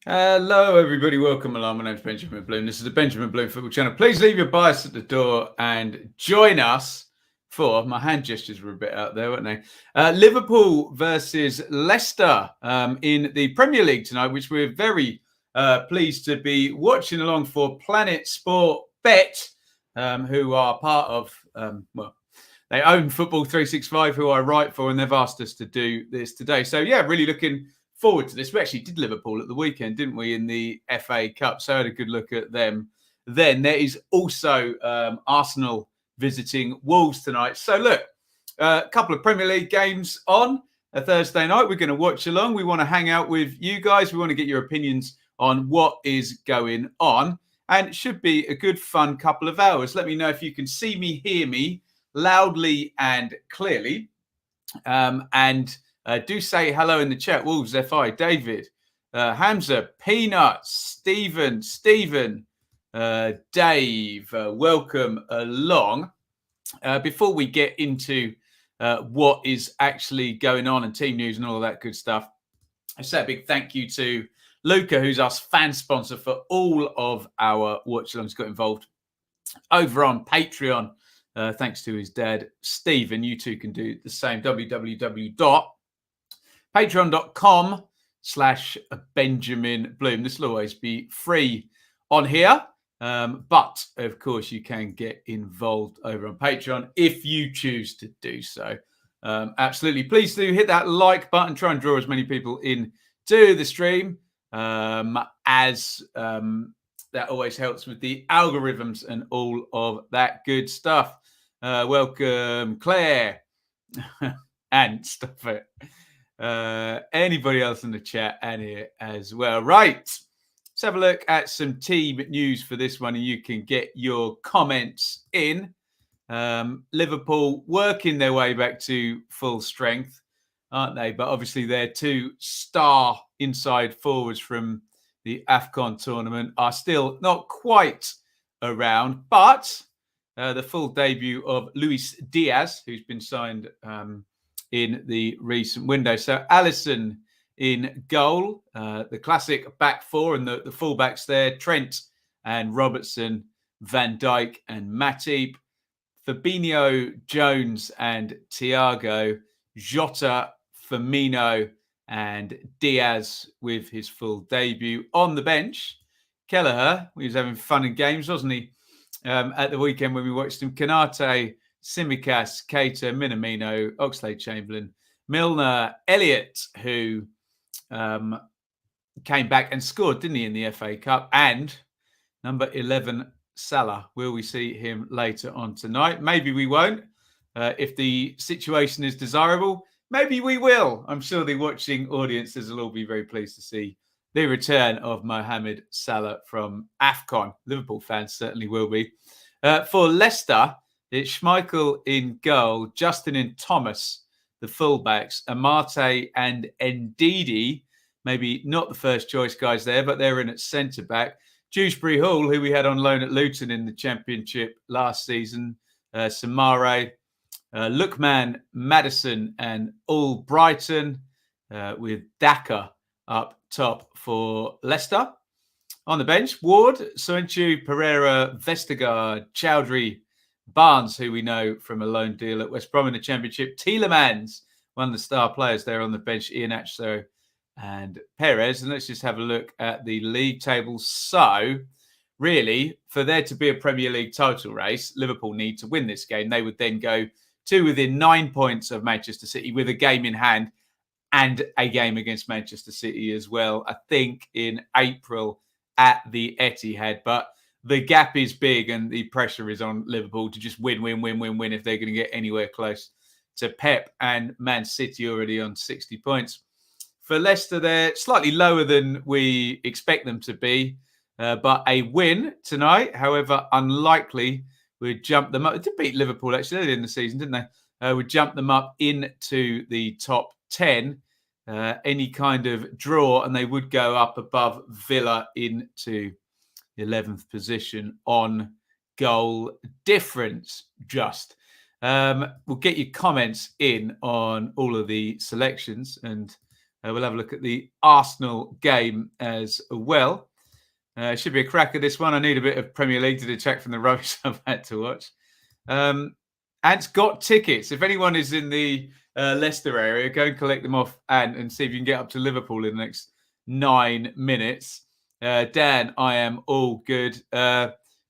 Hello, everybody. Welcome along. My name's Benjamin Bloom. This is the Benjamin Bloom Football Channel. Please leave your bias at the door and join us for, my hand gestures were a bit out there, weren't they? Liverpool versus Leicester in the Premier League tonight, which we're very pleased to be watching along for Planet Sport Bet, who are part of, they own Football 365, who I write for, and they've asked us to do this today. So, yeah, really looking forward to this. We actually did Liverpool at the weekend, didn't we, in the FA Cup? So I had a good look at them. Then there is also Arsenal visiting Wolves tonight. So look, a couple of Premier League games on a Thursday night. We're going to watch along. We want to hang out with you guys. We want to get your opinions on what is going on. And it should be a good, fun couple of hours. Let me know if you can see me, hear me loudly and clearly. Do say hello in the chat. Wolves, FI, David, Hamza, Peanut, Stephen, Dave, welcome along. Before we get into what is actually going on and team news and all of that good stuff, I say a big thank you to Luca, who's our fan sponsor for all of our watch-alongs, got involved over on Patreon. Thanks to his dad, Stephen. You too can do the same. www.patreon.com/Benjamin Bloom. This will always be free on here. But, of course, you can get involved over on Patreon if you choose to do so. Absolutely. Please do hit that like button. Try and draw as many people in to the stream as that always helps with the algorithms and all of that good stuff. Welcome, Claire, and stuff it. Anybody else in the chat and here as well. Right. Let's have a look at some team news for this one, and you can get your comments in. Liverpool working their way back to full strength, aren't they? But obviously their two star inside forwards from the AFCON tournament are still not quite around, but the full debut of Luis Diaz, who's been signed in the recent window. So Alisson in goal, the classic back four, and the fullbacks there, Trent and Robertson, Van Dijk and Matip, Fabinho, Jones and Thiago, Jota, Firmino and Diaz with his full debut. On the bench, Kelleher, he was having fun and games, wasn't he? At the weekend when we watched him, Kanate, Tsimikas, Keita, Minamino, Oxlade-Chamberlain, Milner, Elliott, who came back and scored, didn't he, in the FA Cup, and number 11, Salah. Will we see him later on tonight? Maybe we won't. If the situation is desirable, maybe we will. I'm sure the watching audiences will all be very pleased to see the return of Mohamed Salah from AFCON. Liverpool fans certainly will be. For Leicester, it's Schmeichel in goal, Justin and Thomas, the fullbacks, Amate and Ndidi. Maybe not the first choice guys there, but they're in at centre-back. Dewsbury Hall, who we had on loan at Luton in the Championship last season. Samare, Lookman, Mattheson and Albrighton with Daka up top for Leicester. On the bench, Ward, Soinchu, Pereira, Vestergaard, Chowdhury, Barnes, who we know from a loan deal at West Brom in the Championship. Tielemans, one of the star players there on the bench. Iain Achso and Perez. And let's just have a look at the league table. So, really, for there to be a Premier League title race, Liverpool need to win this game. They would then go to within 9 points of Manchester City with a game in hand and a game against Manchester City as well, I think in April at the Etihad. But the gap is big and the pressure is on Liverpool to just win if they're going to get anywhere close to Pep and Man City already on 60 points. For Leicester, they're slightly lower than we expect them to be, but a win tonight, however unlikely, would jump them up. They did beat Liverpool actually earlier in the season, didn't they? Would jump them up into the top 10. Any kind of draw, and they would go up above Villa into 11th position on goal difference. Just we'll get your comments in on all of the selections, and We'll have a look at the Arsenal game as well. Should be a cracker, this one. I need a bit of Premier League to detract from the rubbish I've had to watch. Ant's got tickets. If anyone is in the Leicester area, go and collect them off Ant and see if you can get up to Liverpool in the next 9 minutes. Dan, I am all good.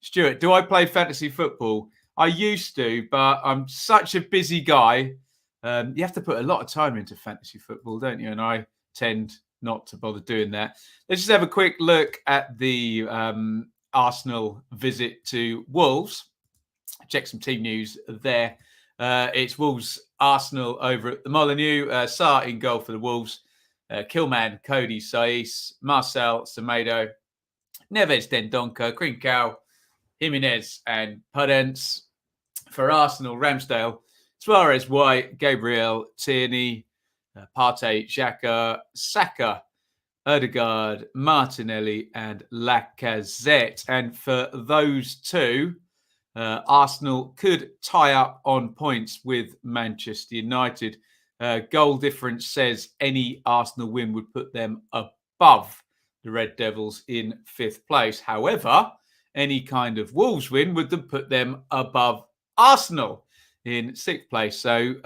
Stuart, do I play fantasy football? I used to, but I'm such a busy guy. You have to put a lot of time into fantasy football, don't you? And I tend not to bother doing that. Let's just have a quick look at the Arsenal visit to Wolves. Check some team news there. It's Wolves Arsenal over at the Molineux. Sarr in goal for the Wolves. Killman, Cody, Saiss, Marcel, Semedo, Neves, Dendonka, Crinkau, Jimenez, and Podence. For Arsenal, Ramsdale, Suarez, White, Gabriel, Tierney, Partey, Xhaka, Saka, Odegaard, Martinelli, and Lacazette. And for those two, Arsenal could tie up on points with Manchester United. Goal difference says any Arsenal win would put them above the Red Devils in 5th place. However, any kind of Wolves win would put them above Arsenal in 6th place. So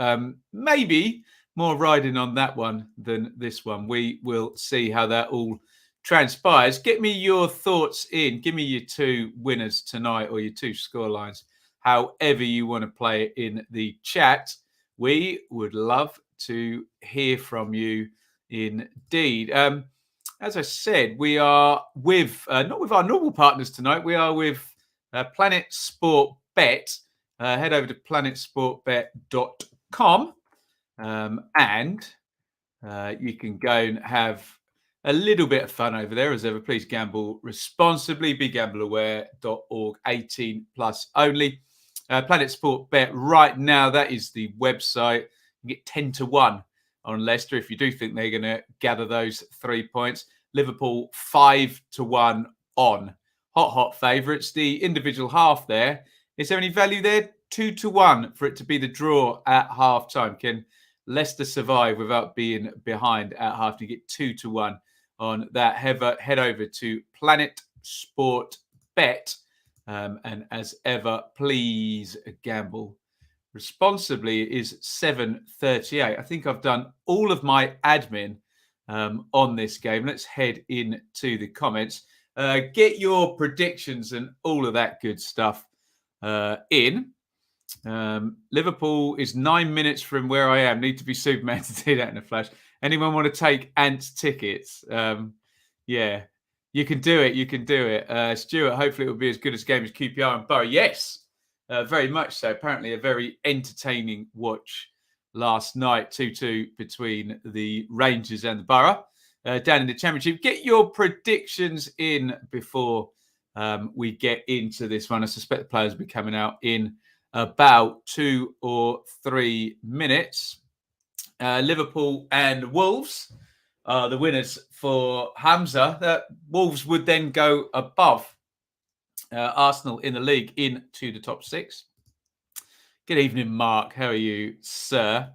maybe more riding on that one than this one. We will see how that all transpires. Get me your thoughts in. Give me your 2 winners tonight or your 2 scorelines, however you want to play it in the chat. We would love to hear from you indeed. As I said, we are with, not with our normal partners tonight, we are with Planet Sport Bet. Head over to planetsportbet.com and you can go and have a little bit of fun over there. As ever, please gamble responsibly. BeGambleAware.org, 18 plus only. Planet Sport Bet right now, that is the website. You get 10 to 1 on Leicester if you do think they're going to gather those 3 points. Liverpool 5 to 1 on. Hot favourites. The individual half there. Is there any value there? 2 to 1 for it to be the draw at half time. Can Leicester survive without being behind at half? You get 2 to 1 on that. Head over to Planet Sport Bet. And as ever, please gamble responsibly. It is 7:38. I think I've done all of my admin on this game. Let's head into the comments. Get your predictions and all of that good stuff in. Liverpool is 9 minutes from where I am. Need to be Superman to do that in a flash. Anyone want to take Ant's tickets? Yeah, you can do it. You can do it. Stuart, hopefully it will be as good a game as QPR and Borough. Yes, very much so. Apparently a very entertaining watch last night. 2-2 between the Rangers and the Borough. Down in the Championship. Get your predictions in before we get into this one. I suspect the players will be coming out in about 2 or 3 minutes. Liverpool and Wolves are the winners for Hamza. Wolves would then go above Arsenal in the league into the top 6. Good evening, Mark. How are you, sir?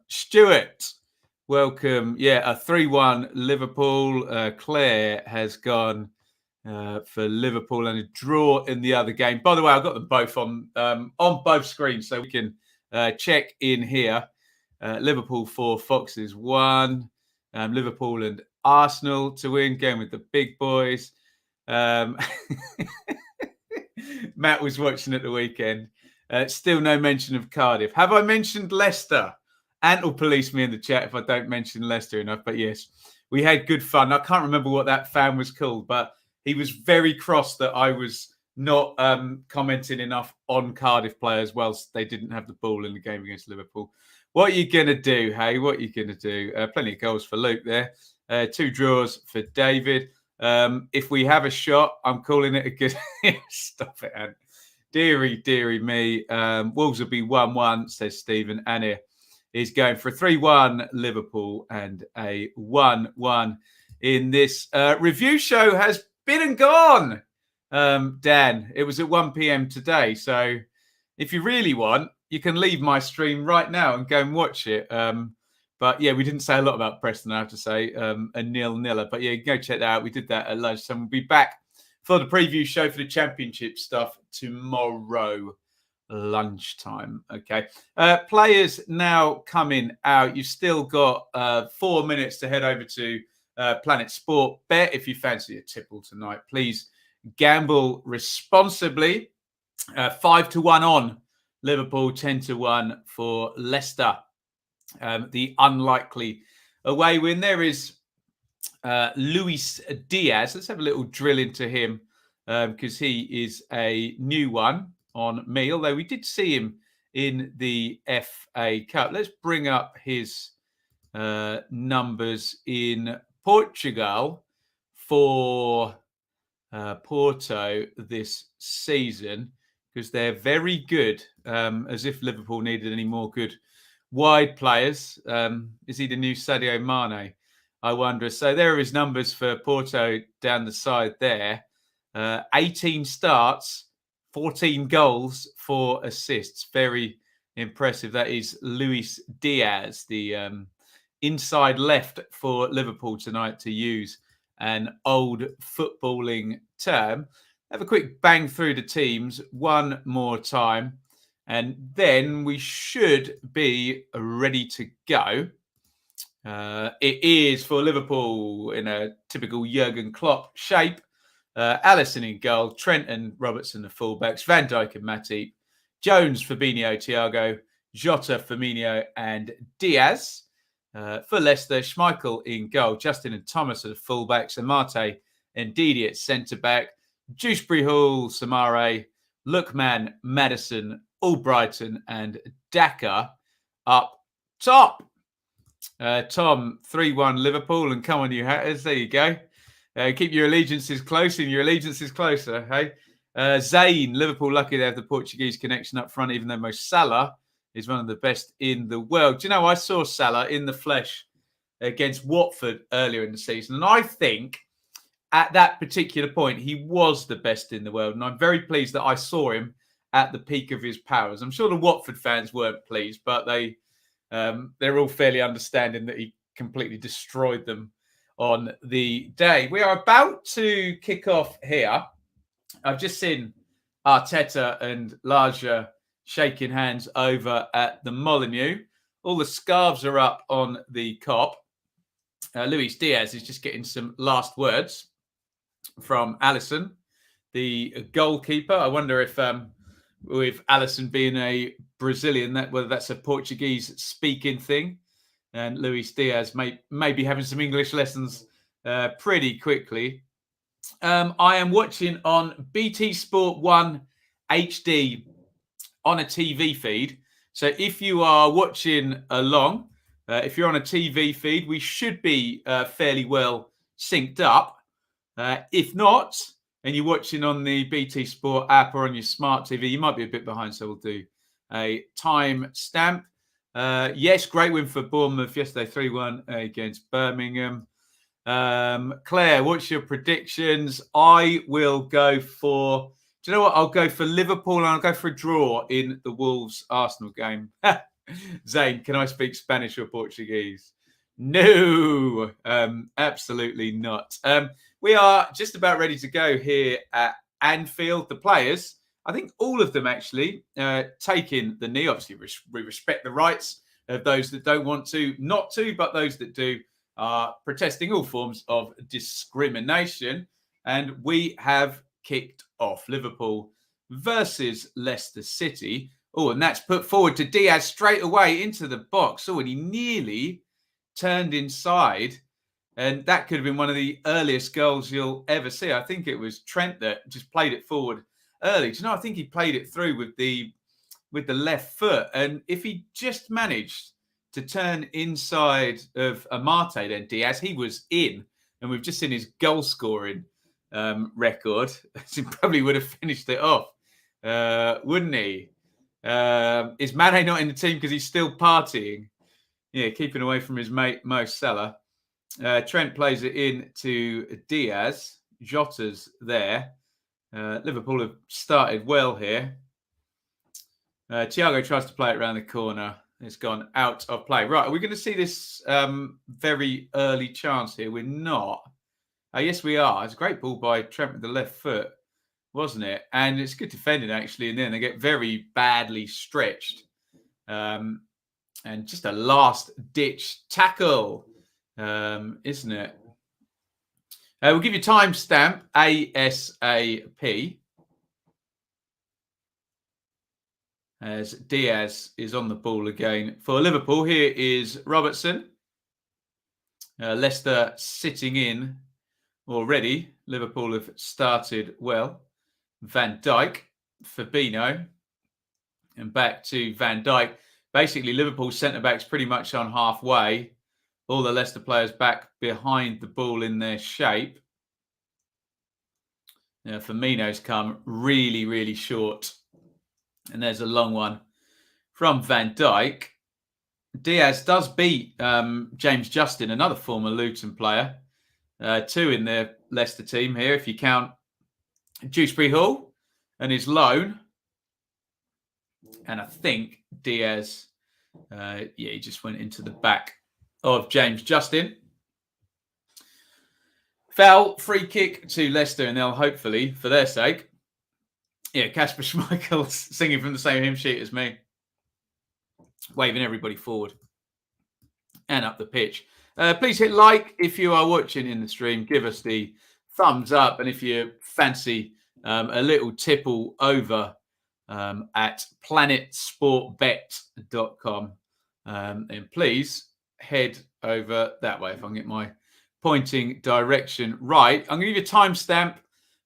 Stuart, welcome. Yeah, a 3-1 Liverpool. Claire has gone for Liverpool and a draw in the other game. By the way, I've got them both on both screens, so we can check in here. Liverpool 4, Foxes 1. Liverpool and Arsenal to win. Going with the big boys. Matt was watching at the weekend. Still no mention of Cardiff. Have I mentioned Leicester? Ant will police me in the chat if I don't mention Leicester enough. But yes, we had good fun. I can't remember what that fan was called, but he was very cross that I was not commenting enough on Cardiff players whilst they didn't have the ball in the game against Liverpool. What are you going to do, hey? What are you going to do? Plenty of goals for Luke there. 2 draws for David. If we have a shot, I'm calling it a good... Stop it, Ant. Deary me. Wolves will be 1-1, says Stephen. Anir is going for a 3-1 Liverpool and a 1-1 in this review show has been and gone. Dan, it was at 1 p.m. today. So if you really want, you can leave my stream right now and go and watch it. But yeah, we didn't say a lot about Preston, I have to say. A 0-0. But yeah, go check that out. We did that at lunchtime. We'll be back for the preview show for the championship stuff tomorrow lunchtime. Okay. Players now coming out. You've still got 4 minutes to head over to Planet Sport Bet if you fancy a tipple tonight. Please gamble responsibly. 5-1 on Liverpool, 10-1 for Leicester. The unlikely away win. There is Luis Diaz. Let's have a little drill into him because he is a new one on me, although we did see him in the FA Cup. Let's bring up his numbers in Portugal for Porto this season, because they're very good, as if Liverpool needed any more good wide players. Is he the new Sadio Mane? I wonder. So there are his numbers for Porto down the side there. 18 starts, 14 goals, 4 assists. Very impressive. That is Luis Diaz, the inside left for Liverpool tonight, to use an old footballing term. Have a quick bang through the teams one more time, and then we should be ready to go. It is for Liverpool in a typical Jurgen Klopp shape. Alisson in goal, Trent and Robertson the fullbacks, Van Dijk and Matip, Jones, Fabinho, Thiago, Jota, Firmino and Diaz. For Leicester, Schmeichel in goal, Justin and Thomas are the fullbacks, Amate and Didi at centre-back, Dewsbury Hall, Samare, Lookman, Madison, Albrighton and Daka up top. Tom, 3-1 Liverpool, and come on, you hatters. There you go. Keep your allegiances close, and your allegiance is closer. Hey, Zayn, Liverpool lucky they have the Portuguese connection up front, even though Mo Salah is one of the best in the world. Do you know, I saw Salah in the flesh against Watford earlier in the season, and I think at that particular point he was the best in the world, and I'm very pleased that I saw him at the peak of his powers. I'm sure the Watford fans weren't pleased, but they're all fairly understanding that he completely destroyed them on the day. We are about to kick off here. I've just seen Arteta and Larger shaking hands over at the Molineux. All the scarves are up on the Kop. Luis Diaz is just getting some last words from Alisson, the goalkeeper. I wonder if with Alisson being a Brazilian, whether that's a Portuguese speaking thing, and Luis Diaz may be having some English lessons pretty quickly. I am watching on BT Sport 1 HD on a TV feed. So if you are watching along, if you're on a TV feed, we should be fairly well synced up. If not, and you're watching on the BT Sport app or on your smart TV, you might be a bit behind, so we'll do a time stamp. Yes, great win for Bournemouth yesterday, 3-1 against Birmingham. Claire, what's your predictions? I will go for, do you know what? I'll go for Liverpool and I'll go for a draw in the Wolves-Arsenal game. Zane, can I speak Spanish or Portuguese? No, absolutely not. We are just about ready to go here at Anfield. The players, I think all of them actually, taking the knee. Obviously, we respect the rights of those that don't want to, not to, but those that do are protesting all forms of discrimination. And we have kicked off. Liverpool versus Leicester City. Oh, and that's put forward to Diaz straight away into the box. Oh, and he nearly turned inside. And that could have been one of the earliest goals you'll ever see. I think it was Trent that just played it forward early. Do you know, I think he played it through with the left foot. And if he just managed to turn inside of Amate, then Diaz, he was in. And we've just seen his goal scoring record. He probably would have finished it off, wouldn't he? Is Mane not in the team because he's still partying? Yeah, keeping away from his mate Mo Salah. Trent plays it in to Diaz. Jota's there. Liverpool have started well here. Thiago tries to play it around the corner. It's gone out of play. Right, are we going to see this very early chance here? We're not. Oh, yes, we are. It's a great ball by Trent with the left foot, wasn't it? And it's good defending, actually. And then they get very badly stretched. And just a last-ditch tackle, isn't it? We'll give you timestamp, ASAP. As Diaz is on the ball again for Liverpool. Here is Robertson. Leicester sitting in already. Liverpool have started well. Van Dijk, Fabinho, and back to Van Dijk. Basically, Liverpool's centre-backs pretty much on halfway. All the Leicester players back behind the ball in their shape. Firmino's come really, really short. And there's a long one from Van Dijk. Diaz does beat James Justin, another former Luton player. 2 in the Leicester team here, if you count Dewsbury Hall and his loan. And I think Diaz, he just went into the back of James Justin. Foul, free kick to Leicester, and they'll hopefully, for their sake, Kasper Schmeichel's singing from the same hymn sheet as me, waving everybody forward and up the pitch. Please hit like if you are watching in the stream. Give us the thumbs up, and if you fancy a little tipple over at planetsportbet.com, then please head over that way if I can get my pointing direction right. I'm going to give you a timestamp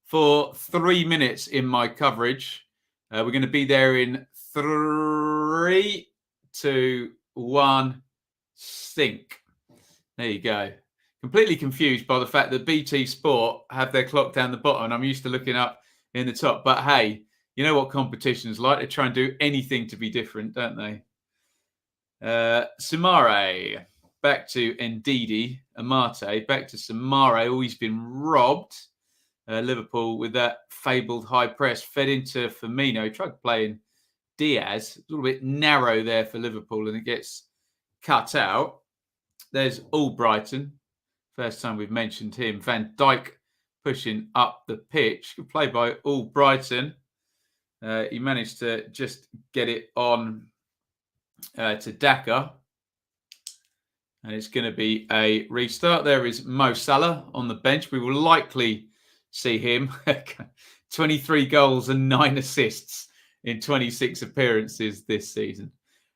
for 3 minutes in my coverage. We're going to be there in 3, 2, 1, sync. There you go. Completely confused by the fact that BT Sport have their clock down the bottom. I'm used to looking up in the top. But hey, you know what competition's like. They try and do anything to be different, don't they? Samare, back to Ndidi. Amate, back to Samare. Oh, he's been robbed. Liverpool with that fabled high press fed into Firmino. Tried playing Diaz. A little bit narrow there for Liverpool, and it gets cut out. There's Albrighton. First time we've mentioned him. Van Dijk pushing up the pitch. Good play by Albrighton. He managed to just get it on to Daka. And it's going to be a restart. There is Mo Salah on the bench. We will likely see him. 23 goals and 9 assists in 26 appearances this season.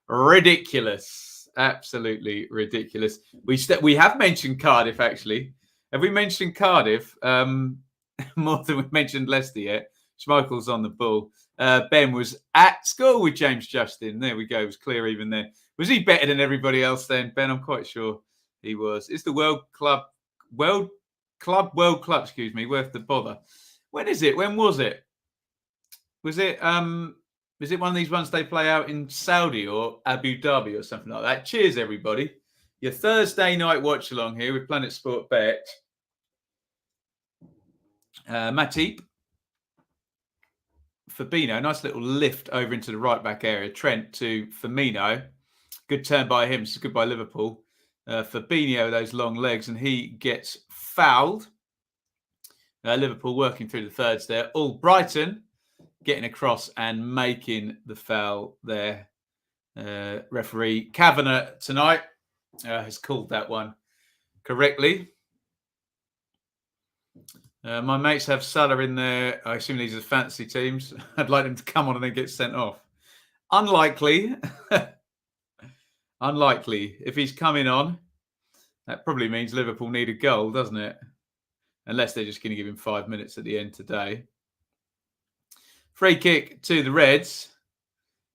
Ridiculous. Absolutely ridiculous. We have mentioned Cardiff, actually. Have we mentioned Cardiff more than we've mentioned Leicester yet? Schmeichel's on the ball. Ben was at school with James Justin. There we go. It was clear even then. Was he better than everybody else then, Ben? I'm quite sure he was. It's the World Club, worth the bother. When is it? When was it? Was it one of these ones they play out in Saudi or Abu Dhabi or something like that? Cheers, everybody. Your Thursday night watch along here with Planet Sport Bet. Matip. Fabinho, nice little lift over into the right back area. Trent to Firmino. Good turn by him. It's good by Liverpool. Fabinho, those long legs, and he gets fouled. Liverpool working through the thirds there. Albrighton getting across and making the foul there. Referee Kavanagh tonight has called that one correctly. My mates have Salah in there. I assume these are fantasy teams. I'd like them to come on and then get sent off. Unlikely. Unlikely. If he's coming on, that probably means Liverpool need a goal, doesn't it? Unless they're just going to give him 5 minutes at the end today. Free kick to the Reds.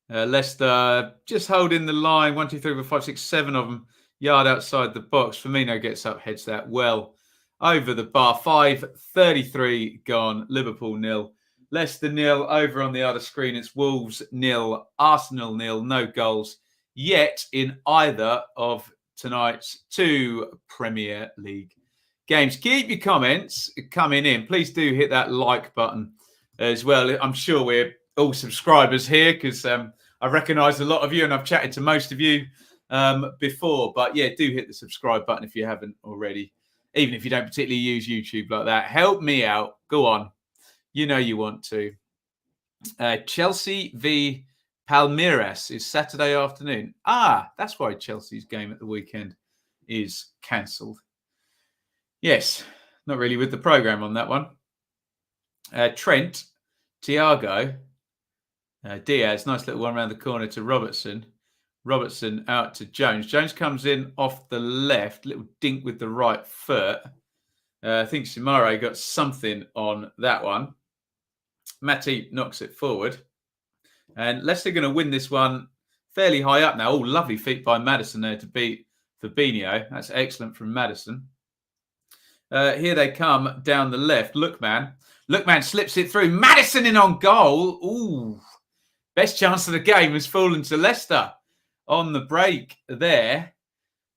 Leicester just holding the line. 1, 2, 3, 4, 5, 6, 7 of them. Yard outside the box. Firmino gets up, heads that well over the bar. 5:33 gone. Liverpool 0. Leicester 0. Over on the other screen, it's Wolves 0. Arsenal 0. No goals yet in either of tonight's 2 Premier League games. Keep your comments coming in. Please do hit that like button as well. I'm sure we're all subscribers here because I I recognise a lot of you, and I've chatted to most of you before. But yeah, do hit the subscribe button if you haven't already. Even if you don't particularly use YouTube like that, help me out. Go on, you know you want to. Chelsea v Palmeiras is Saturday afternoon. That's why Chelsea's game at the weekend is cancelled. Yes, not really with the programme on that one. Trent, Thiago, Diaz, nice little one around the corner to Robertson. Robertson out to Jones. Jones comes in off the left, little dink with the right foot. I think Simare got something on that one. Matty knocks it forward. And Leicester going to win this one fairly high up now. Oh, lovely feet by Mattheson there to beat Fabinho. That's excellent from Mattheson. Here they come down the left. Lookman slips it through. Mattheson in on goal. Ooh, best chance of the game has fallen to Leicester on the break there.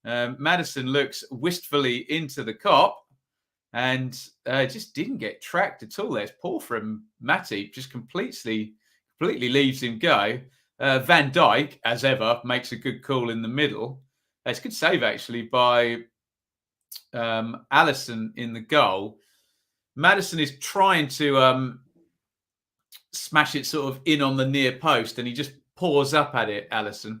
Mattheson looks wistfully into the cop and just didn't get tracked at all. There's poor from Matty, just completely leaves him go. Van Dijk, as ever, makes a good call in the middle. It's a good save, actually, by Alisson in the goal. Mattheson is trying to smash it sort of in on the near post, and he just paws up at it, Alisson,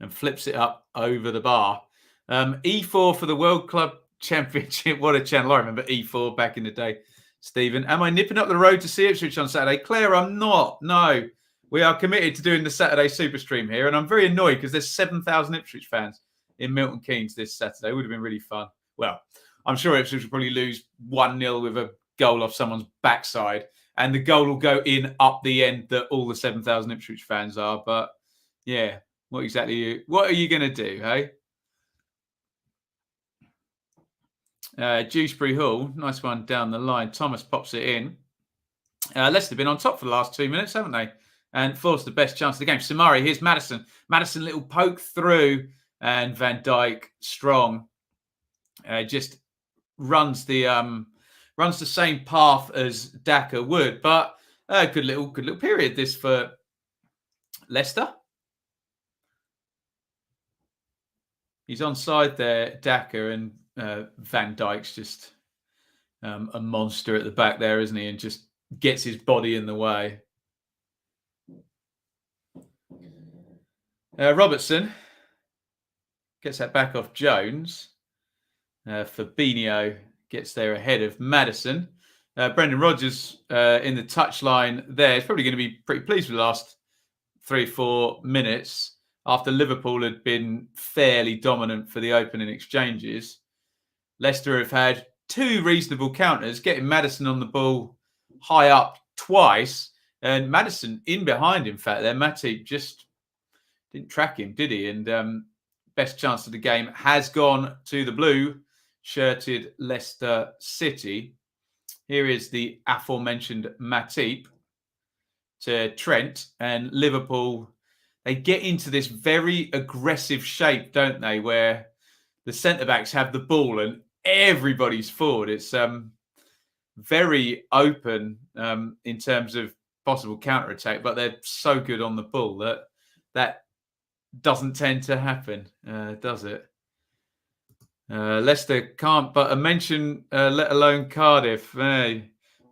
and flips it up over the bar. E4 for the World Club Championship. What a channel. I remember E4 back in the day. Stephen, am I nipping up the road to see Ipswich on Saturday? Claire, I'm not. No, we are committed to doing the Saturday Super Stream here, and I'm very annoyed because there's 7,000 Ipswich fans in Milton Keynes this Saturday. It would have been really fun. Well, I'm sure Ipswich will probably lose 1-0 with a goal off someone's backside, and the goal will go in up the end that all the 7,000 Ipswich fans are. But yeah, what are you going to do, hey? Dewsbury Hall, nice one down the line. Thomas pops it in. Leicester have been on top for the last 2 minutes, haven't they? And forced the best chance of the game. Simari, here's Mattheson. Mattheson, little poke through, and Van Dijk strong. Just runs the same path as Daka would, but good little period this for Leicester. He's onside there, Daka, and Van Dijk's just a monster at the back there, isn't he? And just gets his body in the way. Robertson gets that back off Jones. Fabinho gets there ahead of Mattheson. Brendan Rodgers in the touchline there. He's probably going to be pretty pleased with the last 3-4 minutes after Liverpool had been fairly dominant for the opening exchanges. Leicester have had 2 reasonable counters, getting Mattheson on the ball high up twice, and Mattheson in behind, in fact, there. Matty just didn't track him, did he? And best chance of the game has gone to the blue-shirted Leicester City. Here is the aforementioned Matip to Trent, and Liverpool, they get into this very aggressive shape, don't they, where the centre-backs have the ball and everybody's forward. It's very open in terms of possible counter-attack, but they're so good on the ball that doesn't tend to happen, does it? Leicester can't but mention, let alone Cardiff. Well,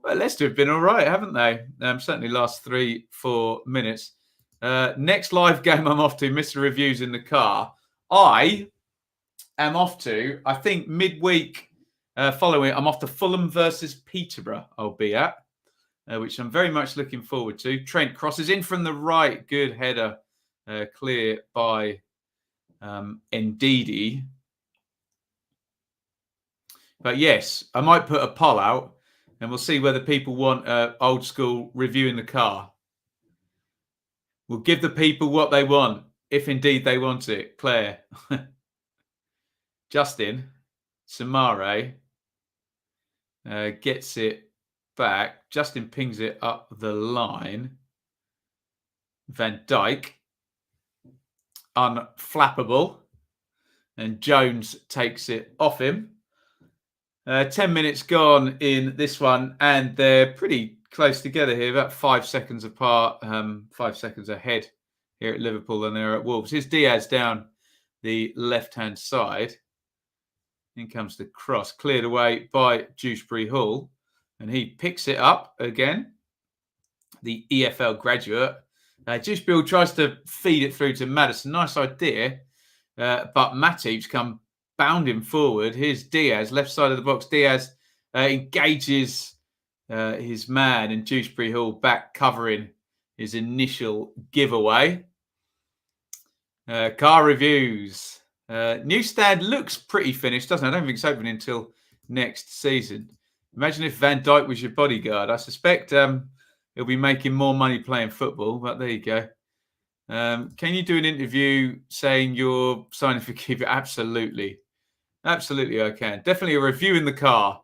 Leicester have been all right, haven't they? Certainly last 3-4 minutes. Next live game I'm off to, Mr. Reviews in the car. I am off to, I think midweek following, I'm off to Fulham versus Peterborough I'll be at, which I'm very much looking forward to. Trent crosses in from the right. Good header. Clear by Ndidi. But yes, I might put a poll out and we'll see whether people want old school review in the car. We'll give the people what they want, if indeed they want it. Claire. Justin Samare gets it back. Justin pings it up the line. Van Dijk, unflappable, and Jones takes it off him. 10 minutes gone in this one, and they're pretty close together here, about 5 seconds apart, 5 seconds ahead here at Liverpool than they're at Wolves. Here's Diaz down the left-hand side. In comes the cross, cleared away by Dewsbury Hall, and he picks it up again. The EFL graduate. Dewsbury Hall tries to feed it through to Mattheson. Nice idea, but Matip's come bounding forward. Here's Diaz, left side of the box. Diaz engages his man, and Dewsbury Hall back covering his initial giveaway. Car reviews. New stand looks pretty finished, doesn't it? I don't think it's opening until next season. Imagine if Van Dijk was your bodyguard. I suspect he'll be making more money playing football, but there you go. Can you do an interview saying you're signing for keeper? Absolutely. Absolutely, I can. Definitely a review in the car.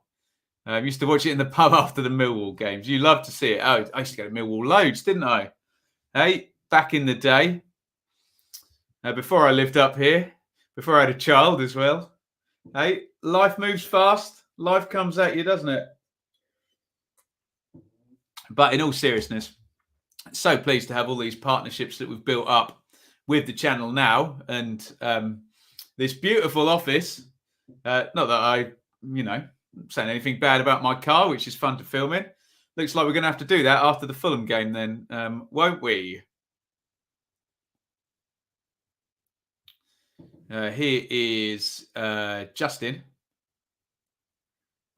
I used to watch it in the pub after the Millwall games. You love to see it. Oh, I used to go to Millwall loads, didn't I? Hey, back in the day. Before I lived up here. Before I had a child as well. Hey, life moves fast. Life comes at you, doesn't it? But in all seriousness, so pleased to have all these partnerships that we've built up with the channel now. And this beautiful office. Not that I, saying anything bad about my car, which is fun to film in. Looks like we're going to have to do that after the Fulham game then, won't we? Here is Justin.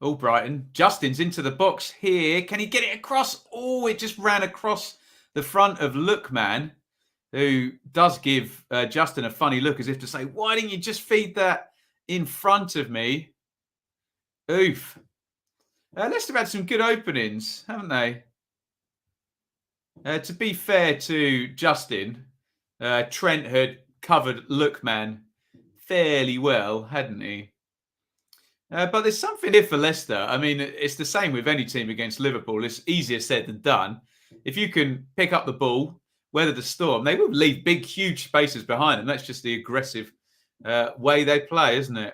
Oh, Brighton. Justin's into the box here. Can he get it across? Oh, it just ran across the front of Lookman, who does give Justin a funny look as if to say, why didn't you just feed that in front of me? Oof. Leicester have had some good openings, haven't they? To be fair to Justin, Trent had covered Lookman fairly well, hadn't he? But there's something here for Leicester. I mean, it's the same with any team against Liverpool. It's easier said than done. If you can pick up the ball, weather the storm, they will leave big, huge spaces behind them. That's just the aggressive way they play, isn't it?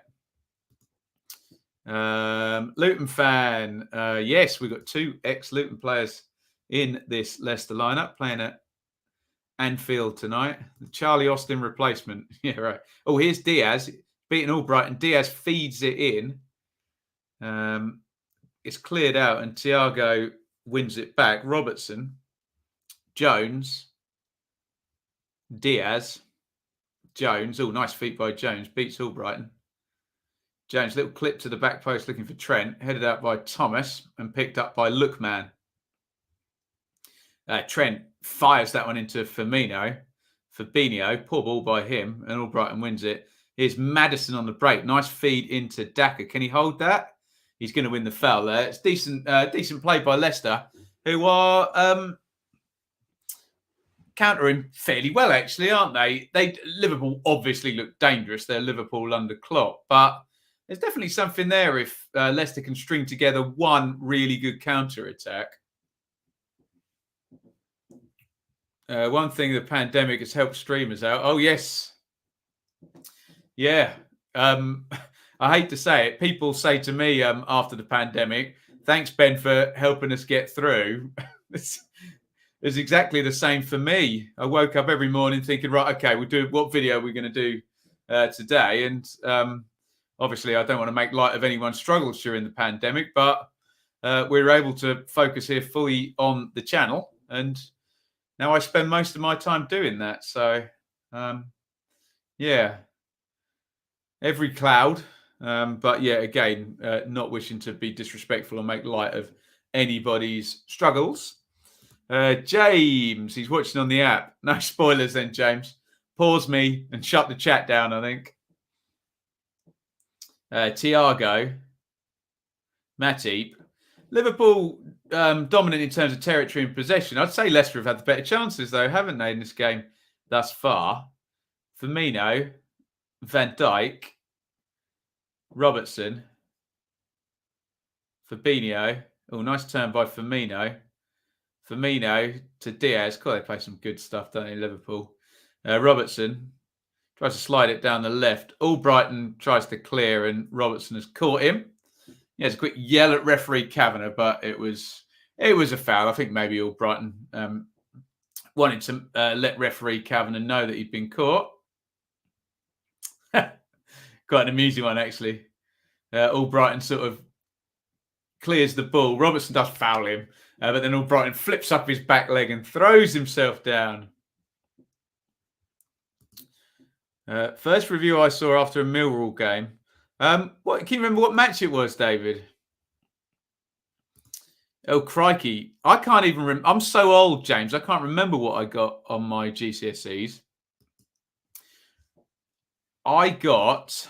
Luton fan. Yes, we've got 2 ex-Luton players in this Leicester lineup playing at Anfield tonight. The Charlie Austin replacement. Yeah, right. Oh, here's Diaz beating Albrighton. Diaz feeds it in. It's cleared out and Thiago wins it back. Robertson, Jones, Diaz, Jones. Oh, nice feet by Jones. Beats Albrighton. Jones, little clip to the back post looking for Trent. Headed out by Thomas and picked up by Lookman. Trent fires that one into Fabinho. Poor ball by him, and Albrighton wins it. Here's Mattheson on the break. Nice feed into Daka. Can he hold that? He's going to win the foul there. It's decent play by Leicester, who are countering fairly well, actually, aren't they? Liverpool obviously look dangerous. They're Liverpool under Klopp, but there's definitely something there if Leicester can string together one really good counter-attack. One thing the pandemic has helped streamers out. Oh, yes. Yeah. I hate to say it. People say to me after the pandemic, thanks, Ben, for helping us get through. It's exactly the same for me. I woke up every morning thinking, right, okay, what video are we going to do today? And obviously, I don't want to make light of anyone's struggles during the pandemic, but we were able to focus here fully on the channel. And now I spend most of my time doing that. So, yeah, every cloud. But yeah, again, not wishing to be disrespectful or make light of anybody's struggles. James, he's watching on the app. No spoilers then, James. Pause me and shut the chat down, I think. Thiago, Matip. Liverpool dominant in terms of territory and possession. I'd say Leicester have had the better chances, though, haven't they, in this game thus far? Firmino, Van Dijk, Robertson, Fabinho. Oh, nice turn by Firmino. Firmino to Diaz. God, they play some good stuff, don't they, Liverpool? Robertson tries to slide it down the left. Albrighton tries to clear, and Robertson has caught him. He has a quick yell at referee Kavanagh, but it was It was a foul. I think maybe all Brighton wanted to let referee Kavanagh know that he'd been caught. Quite an amusing one, actually. All Brighton sort of clears the ball. Robertson does foul him, but then All Brighton flips up his back leg and throws himself down. First review I saw after a Millwall game. What can you remember what match it was, David? Oh, crikey. I can't even remember. I'm so old, James. I can't remember what I got on my GCSEs. I got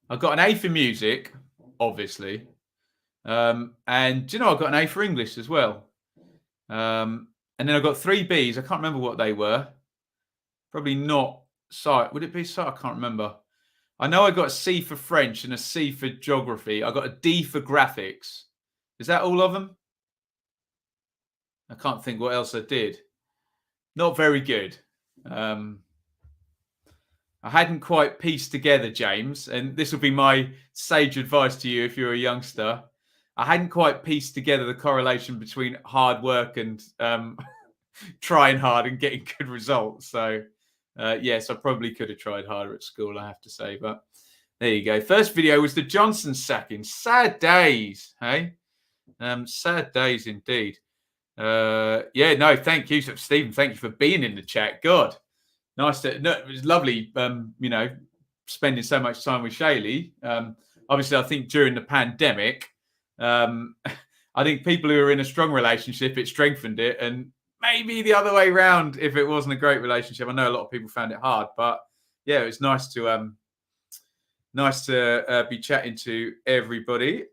an A for music, obviously. And do you know I got an A for English as well? And then I got 3 Bs. I can't remember what they were. Probably not sight. Would it be sight? I can't remember. I know I got a C for French and a C for geography. I got a D for graphics. Is that all of them? I can't think what else I did. Not very good. I hadn't quite pieced together, James, and this will be my sage advice to you if you're a youngster. I hadn't quite pieced together the correlation between hard work and trying hard and getting good results. So, yes, I probably could have tried harder at school, I have to say. But there you go. First video was the Johnson sacking. Sad days, hey? Sad days indeed. Yeah, no, thank you, Stephen. Thank you for being in the chat. God, nice to. No, it was lovely. You know, spending so much time with Shaylee. Obviously, I think during the pandemic, I think people who are in a strong relationship, it strengthened it, and maybe the other way around if it wasn't a great relationship. I know a lot of people found it hard, but yeah, it was nice to be chatting to everybody.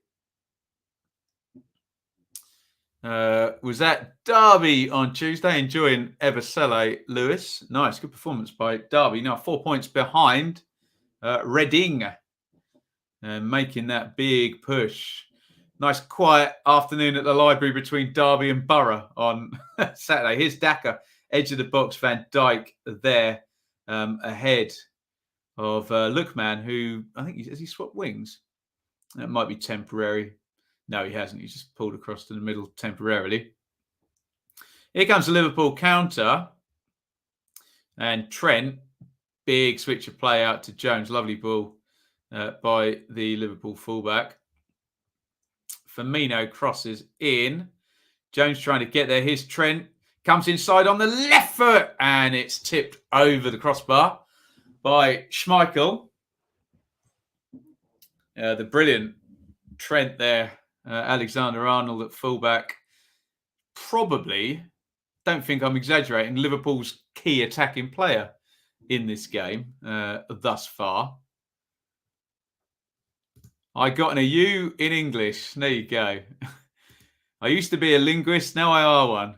Was that Darby on Tuesday? Enjoying Eversele Lewis. Nice, good performance by Darby. Now 4 points behind Reading, making that big push. Nice quiet afternoon at the library between Derby and Borough on Saturday. Here's Daka, edge of the box. Van Dijk there ahead of Lookman, who I think has he swapped wings? That might be temporary. No, he hasn't. He's just pulled across to the middle temporarily. Here comes the Liverpool counter. And Trent, big switch of play out to Jones. Lovely ball by the Liverpool fullback. Firmino crosses in. Jones trying to get there. Here's Trent. Comes inside on the left foot. And it's tipped over the crossbar by Schmeichel. The brilliant Trent there. Alexander-Arnold at fullback. Probably, don't think I'm exaggerating, Liverpool's key attacking player in this game thus far. I got an U in English. There you go. I used to be a linguist. Now I are one.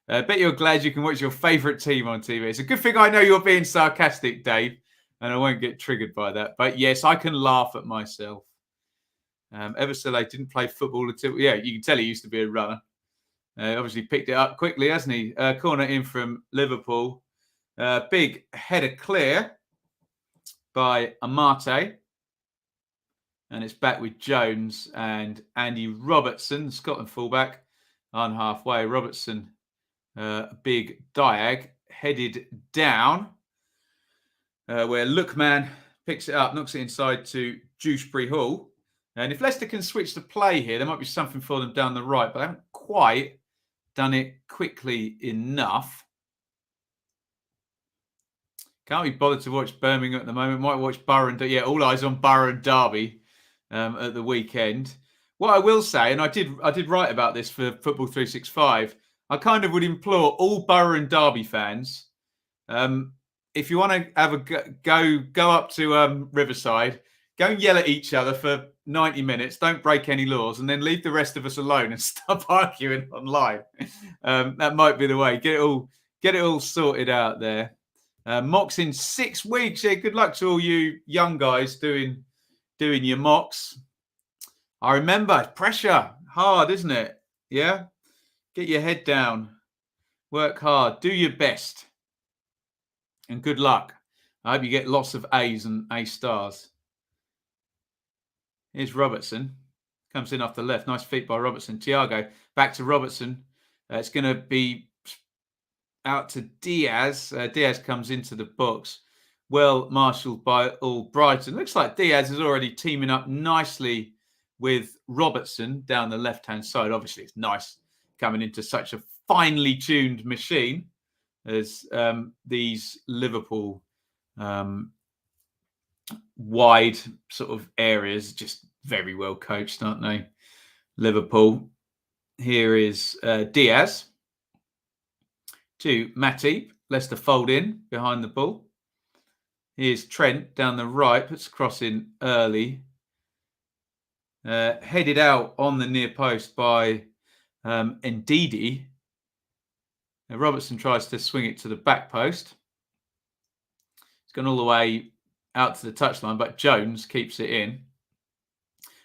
I bet you're glad you can watch your favourite team on TV. It's a good thing I know you're being sarcastic, Dave, and I won't get triggered by that. But yes, I can laugh at myself. Eversele didn't play football until, yeah, you can tell he used to be a runner. Obviously picked it up quickly, hasn't he? Corner in from Liverpool. Big header clear by Amate. And it's back with Jones and Andy Robertson, Scotland fullback, on halfway. Robertson, big diag, headed down, where Lookman picks it up, knocks it inside to Dewsbury Hall. And if Leicester can switch the play here, there might be something for them down the right, but they haven't quite done it quickly enough. Can't be bothered to watch Birmingham at the moment. Might watch Borough and yeah, all eyes on Borough and Derby at the weekend. What I will say, and I did write about this for Football 365. I kind of would implore all Borough and Derby fans, if you want to have a go up to Riverside, go and yell at each other for 90 minutes. Don't break any laws, and then leave the rest of us alone and stop arguing online. That might be the way. Get it all sorted out there. Mocks in 6 weeks. Yeah, good luck to all you young guys doing your mocks. I remember pressure, hard, isn't it? Yeah, get your head down, work hard, do your best, and good luck. I hope you get lots of A's and A stars. Here's Robertson. Comes in off the left. Nice feet by Robertson. Thiago back to Robertson. It's going to be out to Diaz. Diaz comes into the box. Well marshalled by all Brighton. Looks like Diaz is already teaming up nicely with Robertson down the left-hand side. Obviously, it's nice coming into such a finely tuned machine as these Liverpool wide sort of areas. Just very well coached, aren't they? Liverpool. Here is Diaz to Matip. Leicester fold in behind the ball. Here's Trent down the right. Puts a cross in early. Headed out on the near post by Ndidi. Robertson tries to swing it to the back post. It's gone all the way out to the touchline, but Jones keeps it in.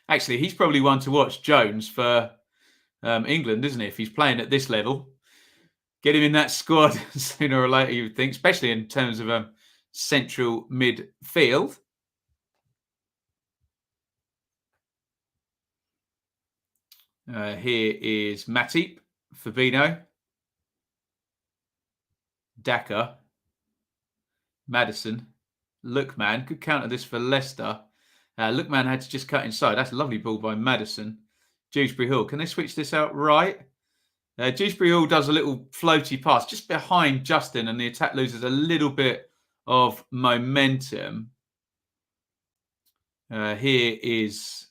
Actually, he's probably one to watch, Jones, for England, isn't he? If he's playing at this level, get him in that squad sooner or later, you would think, especially in terms of central midfield. Here is Matip, Fabinho, Daka, Maddison, Lookman. Good counter this for Leicester. Lookman had to just cut inside. That's a lovely ball by Maddison. Dewsbury Hall. Can they switch this out right? Dewsbury Hall does a little floaty pass just behind Justin, and the attack loses a little bit of momentum. Here is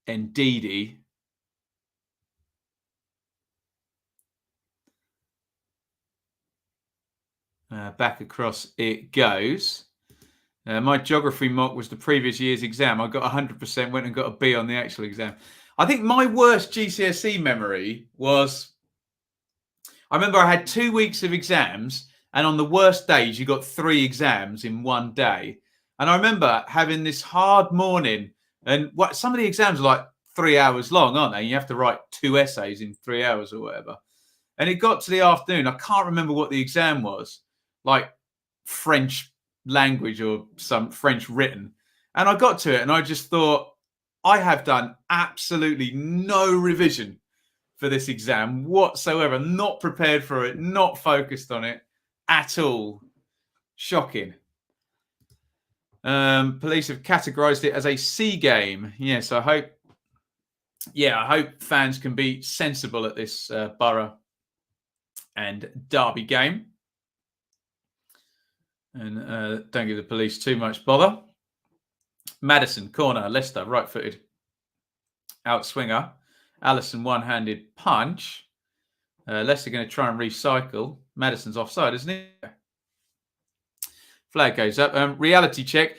Ndidi. Back across it goes. My geography mock was the previous year's exam. I got 100%, went and got a B on the actual exam. I think my worst GCSE memory was, I remember I had 2 weeks of exams, and on the worst days, you got 3 exams in one day. And I remember having this hard morning, and some of the exams are like 3 hours long, aren't they? You have to write 2 essays in 3 hours or whatever. And it got to the afternoon. I can't remember what the exam was, like French language or some French written. And I got to it and I just thought, I have done absolutely no revision for this exam whatsoever. Not prepared for it, not focused on it at all. Shocking. Police have categorised it as a C game. Yes, I hope fans can be sensible at this Borough and Derby game. And don't give the police too much bother. Maddison, corner, Leicester, right-footed. Outswinger. Allison, one-handed punch. Leicester going to try and recycle. Maddison's offside, isn't he? Flag goes up. Reality check.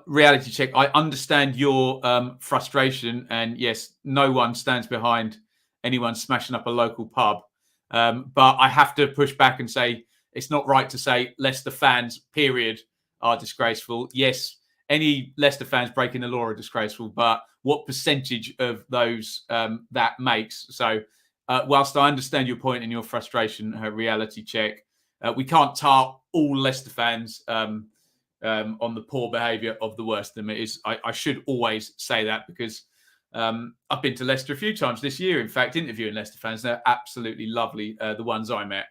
Reality check. I understand your frustration. And yes, no one stands behind anyone smashing up a local pub. But I have to push back and say, it's not right to say Leicester fans, period, are disgraceful. Yes, any Leicester fans breaking the law are disgraceful, but what percentage of those that makes? So whilst I understand your point and your frustration, reality check, we can't tar all Leicester fans on the poor behaviour of the worst of them. It is, I should always say that because I've been to Leicester a few times this year, in fact, interviewing Leicester fans. They're absolutely lovely, the ones I met.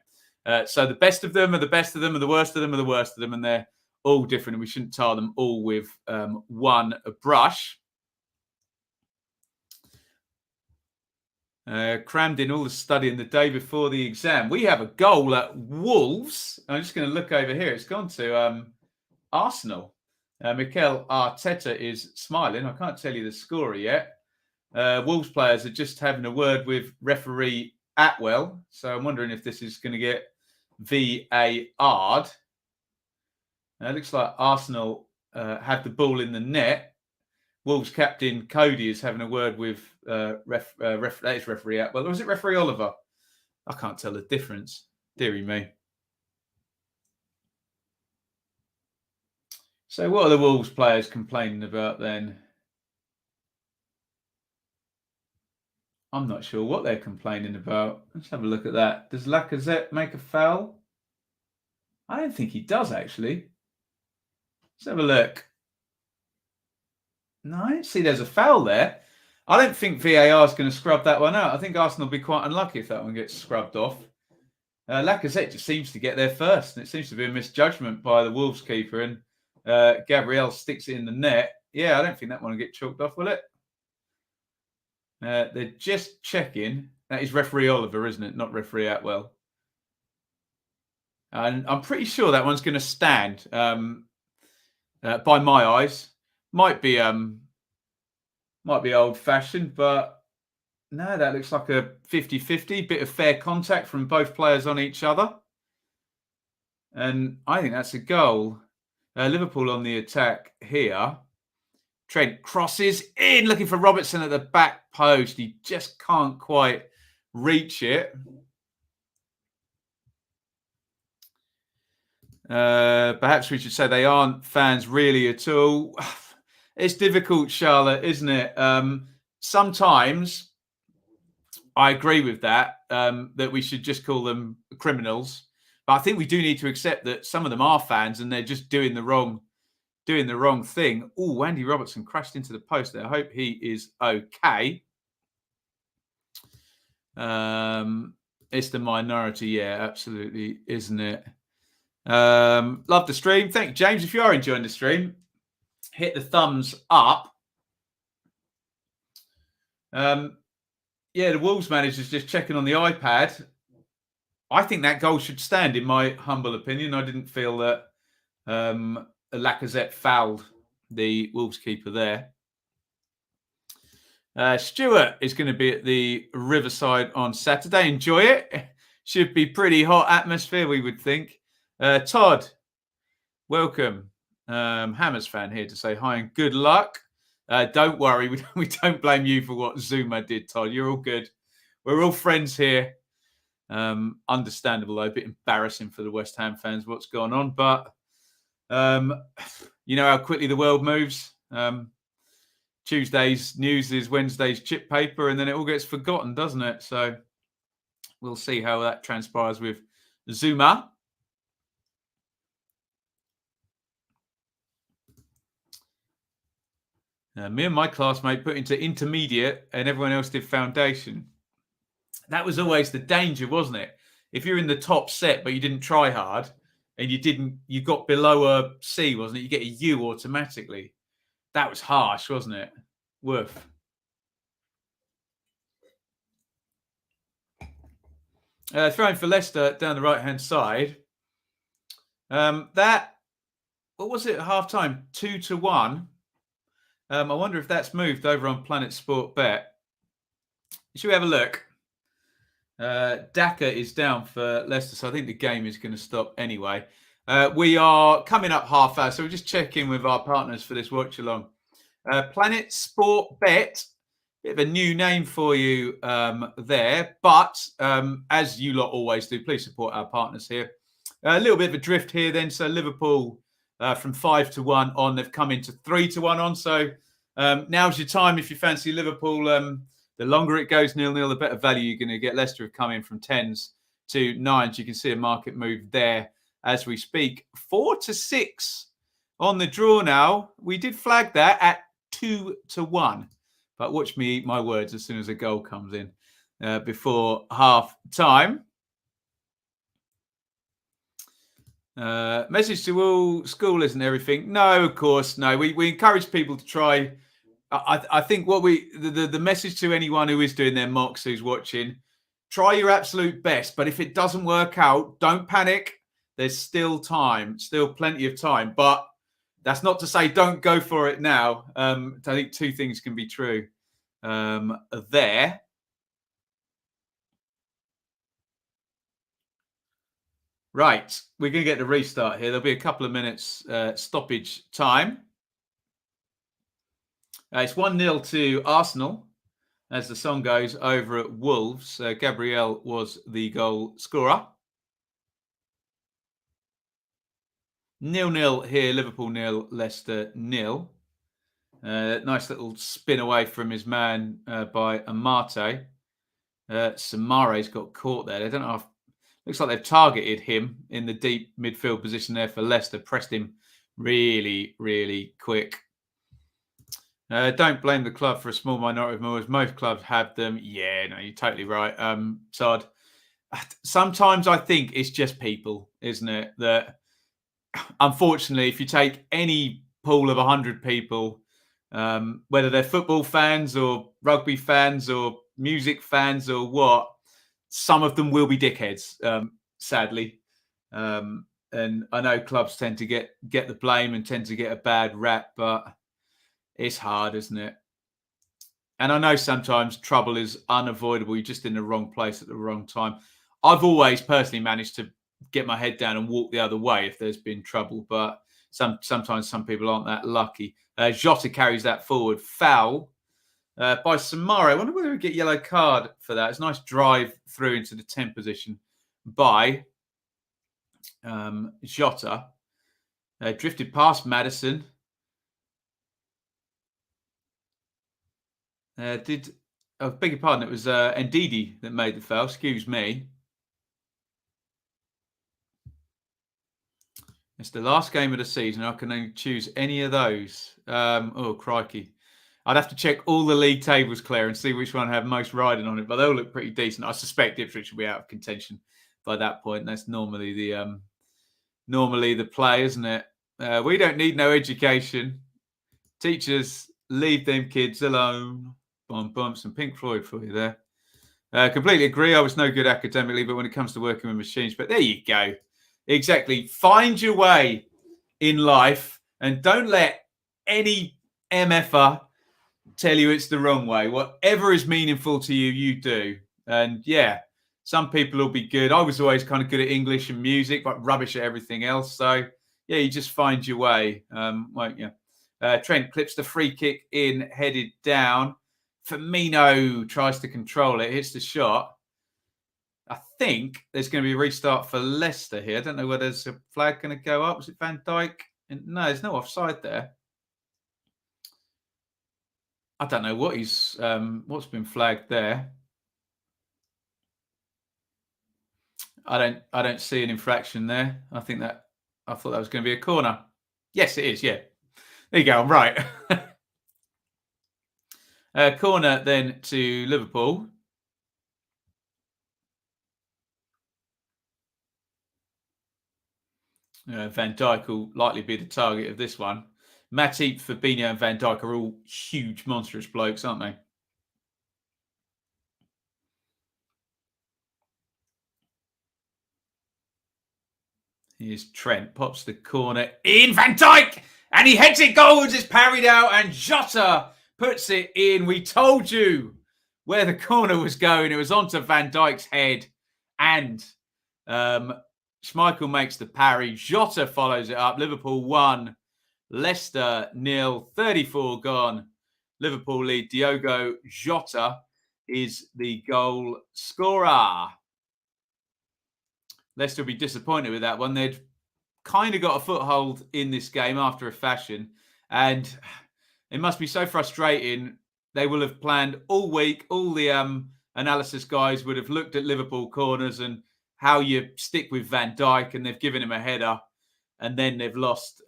So the best of them are the best of them, and the worst of them are the worst of them, and they're all different, and we shouldn't tar them all with one brush. Crammed in all the studying the day before the exam. We have a goal at Wolves. I'm just going to look over here. It's gone to Arsenal. Mikel Arteta is smiling. I can't tell you the scorer yet. Wolves players are just having a word with referee Atwell. So I'm wondering if this is going to get VAR'd. It looks like Arsenal have the ball in the net. Wolves captain Cody is having a word with that is referee Atwell. Or was it referee Oliver? I can't tell the difference. Deary me. So what are the Wolves players complaining about then? I'm not sure what they're complaining about. Let's have a look at that. Does Lacazette make a foul? I don't think he does, actually. Let's have a look. No, I don't see there's a foul there. I don't think VAR is going to scrub that one out. I think Arsenal will be quite unlucky if that one gets scrubbed off. Lacazette just seems to get there first, and it seems to be a misjudgment by the Wolves keeper, and Gabriel sticks it in the net. Yeah, I don't think that one will get chalked off, will it? They're just checking. That is referee Oliver, isn't it? Not referee Atwell. And I'm pretty sure that one's going to stand. By my eyes, might be old-fashioned, but no, that looks like a 50-50, bit of fair contact from both players on each other. And I think that's a goal. Liverpool on the attack here. Trent crosses in, looking for Robertson at the back post. He just can't quite reach it. Perhaps we should say they aren't fans really at all. It's difficult, Charlotte, isn't it? Sometimes I agree with that, that we should just call them criminals. But I think we do need to accept that some of them are fans and they're just doing the wrong thing. Oh, Andy Robertson crashed into the post there. I hope he is okay. It's the minority, yeah, absolutely, isn't it? Love the stream. Thank you, James. If you are enjoying the stream, hit the thumbs up. Yeah, the Wolves manager's just checking on the iPad. I think that goal should stand, in my humble opinion. I didn't feel that Lacazette fouled the Wolves keeper there. Stuart is going to be at the Riverside on Saturday. Enjoy it. Should be pretty hot atmosphere, we would think. Todd, welcome. Hammers fan here to say hi and good luck. Don't worry, we don't blame you for what Zuma did, Todd. You're all good. We're all friends here. Understandable, though, a bit embarrassing for the West Ham fans what's going on. But you know how quickly the world moves. Tuesday's news is Wednesday's chip paper, and then it all gets forgotten, doesn't it? So we'll see how that transpires with Zuma. Me and my classmate put into intermediate and everyone else did foundation. That was always the danger, wasn't it? If you're in the top set but you didn't try hard and you got below a C, wasn't it? You get a U automatically. That was harsh, wasn't it? Woof. Throwing for Leicester down the right-hand side. What was it at half-time? 2-1. I wonder if that's moved over on Planet Sport Bet. Should we have a look? Daka is down for Leicester, so I think the game is going to stop anyway. We are coming up half hour, so we'll just check in with our partners for this watch along. Planet Sport Bet, bit of a new name for you there, but as you lot always do, please support our partners here. A little bit of a drift here then, so Liverpool from 5-1 on, they've come into 3-1 on, so now's your time if you fancy Liverpool. The longer it goes 0-0, the better value you're going to get. Leicester have come in from 10s to 9s. You can see a market move there as we speak. 4-6 on the draw now. We did flag that at 2-1. But watch me eat my words as soon as a goal comes in before half time. Message to all, school isn't everything. No, of course, no. We encourage people to try. I think what the message to anyone who is doing their mocks, who's watching, try your absolute best. But if it doesn't work out, don't panic. There's still time, still plenty of time. But that's not to say don't go for it now. I think two things can be true there. Right, we're going to get the restart here. There'll be a couple of minutes stoppage time. It's 1-0 to Arsenal as the song goes over at Wolves. Gabriel was the goal scorer. 0-0 here, Liverpool 0, Leicester 0. Nice little spin away from his man by Amate. Samare's got caught there. I don't know if looks like they've targeted him in the deep midfield position there for Leicester. Pressed him really, really quick. Don't blame the club for a small minority of Moors. Most clubs have them. Yeah, no, you're totally right. So sometimes I think it's just people, isn't it? That unfortunately, if you take any pool of 100 people, whether they're football fans or rugby fans or music fans or what, some of them will be dickheads, sadly. And I know clubs tend to get the blame and tend to get a bad rap, but it's hard, isn't it? And I know sometimes trouble is unavoidable. You're just in the wrong place at the wrong time. I've always personally managed to get my head down and walk the other way if there's been trouble, but sometimes some people aren't that lucky. Jota carries that forward. Foul by Samara. I wonder whether we get yellow card for that. It's a nice drive through into the 10 position by Jota. Drifted past Mattheson. I beg your pardon, it was Ndidi that made the foul. Excuse me. It's the last game of the season. I can only choose any of those. Oh, crikey. I'd have to check all the league tables, Claire, and see which one have most riding on it, but they all look pretty decent. I suspect Ipswich will be out of contention by that point. That's normally the play, isn't it? We don't need no education. Teachers, leave them kids alone. Bum, some Pink Floyd for you there. Completely agree. I was no good academically, but when it comes to working with machines, but there you go. Exactly. Find your way in life and don't let any MFer tell you it's the wrong way. Whatever is meaningful to you, you do. And yeah, some people will be good. I was always kind of good at English and music, but rubbish at everything else. So yeah, you just find your way, won't you? Trent clips the free kick in, headed down. Firmino tries to control it, hits the shot. I think there's going to be a restart for Leicester here. I don't know whether there's a flag going to go up. Was it Van Dijk? No, there's no offside there. I don't know what what's been flagged there. I don't see an infraction there. I thought that was going to be a corner. Yes, it is. Yeah, there you go. I'm right. Corner then to Liverpool. Van Dijk will likely be the target of this one. Matip, Fabinho and Van Dijk are all huge, monstrous blokes, aren't they? Here's Trent, pops the corner in, Van Dijk! And he heads it goals, it's parried out, and Jota puts it in. We told you where the corner was going. It was onto Van Dijk's head. And Schmeichel makes the parry. Jota follows it up. Liverpool 1, Leicester 0, 34 gone. Liverpool lead. Diogo Jota is the goal scorer. Leicester will be disappointed with that one. They'd kind of got a foothold in this game after a fashion, and it must be so frustrating. They will have planned all week. All the analysis guys would have looked at Liverpool corners and how you stick with Van Dijk, and they've given him a header, and then they've lost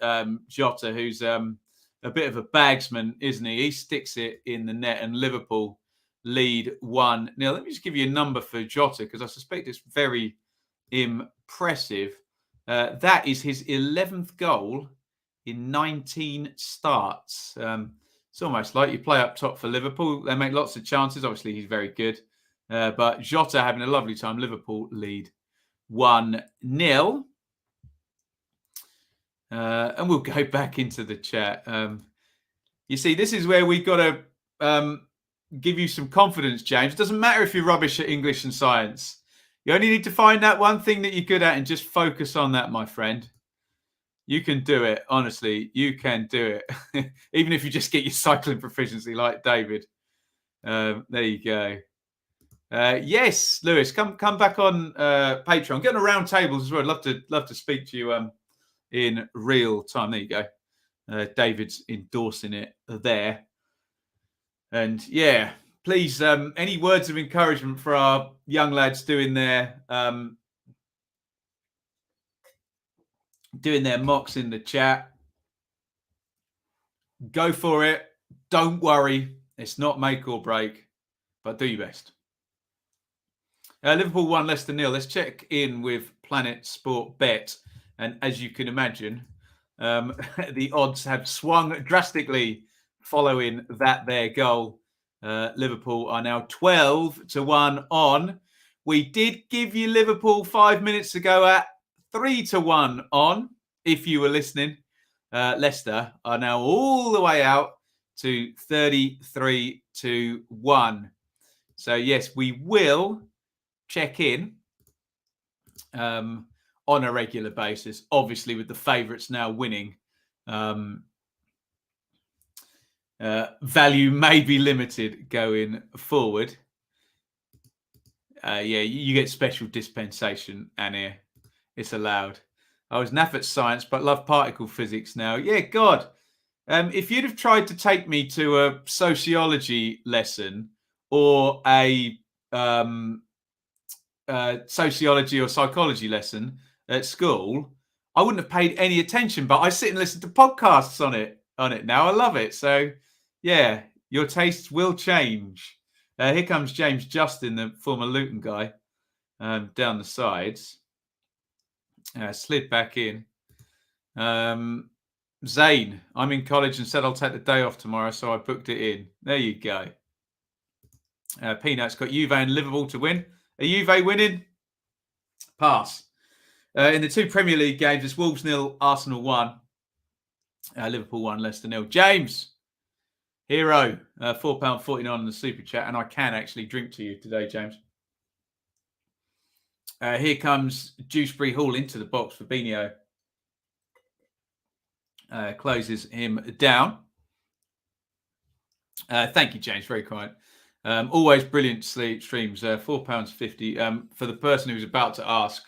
Jota, who's a bit of a bagsman, isn't he? He sticks it in the net, and Liverpool lead 1-0. Let me just give you a number for Jota, because I suspect it's very impressive. That is his 11th goal in 19 starts. It's almost like you play up top for Liverpool. They make lots of chances. Obviously, he's very good. But Jota having a lovely time. Liverpool lead 1-0. And we'll go back into the chat. You see, this is where we've got to give you some confidence, James. It doesn't matter if you're rubbish at English and science. You only need to find that one thing that you're good at and just focus on that, my friend. You can do it. Honestly, you can do it. Even if you just get your cycling proficiency like David. There you go. Yes, Lewis, come back on Patreon. Get on a round tables as well. I'd love to speak to you in real time. There you go. David's endorsing it there. And yeah, please, any words of encouragement for our young lads doing their mocks in the chat? Go for it. Don't worry. It's not make or break, but do your best. Liverpool 1, Leicester 0. Let's check in with Planet Sport Bet. And as you can imagine, the odds have swung drastically following that their goal. Liverpool are now 12-1 on. We did give you Liverpool 5 minutes ago at 3-1 on, if you were listening. Leicester are now all the way out to 33-1. So, yes, we will check in on a regular basis, obviously with the favourites now winning. Value may be limited going forward. You get special dispensation, Annie. It's allowed. I was naff at science, but love particle physics now. Yeah, God. If you'd have tried to take me to a sociology lesson or a sociology or psychology lesson at school, I wouldn't have paid any attention. But I sit and listen to podcasts on it now. I love it. So, yeah, your tastes will change. Here comes James Justin, the former Luton guy, down the sides. Slid back in. Zane, I'm in college and said I'll take the day off tomorrow, so I booked it in. There you go. Peanut's got Juve and Liverpool to win. Are Juve winning? Pass. In the two Premier League games, it's Wolves 0, Arsenal 1. Liverpool 1, Leicester 0. James, hero, £4.49 on the super chat, and I can actually drink to you today, James. Here comes Dewsbury Hall into the box for Fabinho. Closes him down. Thank you, James. Very kind. Always brilliant streams. £4.50 for the person who's about to ask.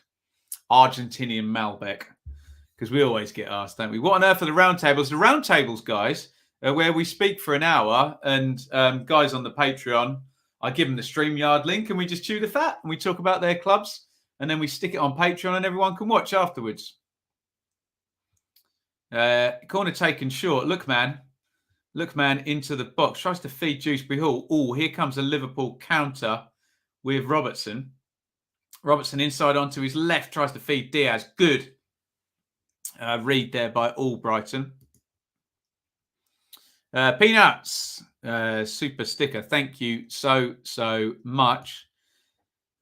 Argentinian Malbec, because we always get asked, don't we? What on earth are the roundtables? The roundtables, guys, where we speak for an hour, and guys on the Patreon, I give them the StreamYard link, and we just chew the fat, and we talk about their clubs, and then we stick it on Patreon, and everyone can watch afterwards. Corner taken short. Look, man, into the box. Tries to feed Dewsbury Hall. Oh, here comes a Liverpool counter with Robertson. Robertson inside onto his left. Tries to feed Diaz. Good. Read there by Albrighton. Peanuts. Super sticker. Thank you so much.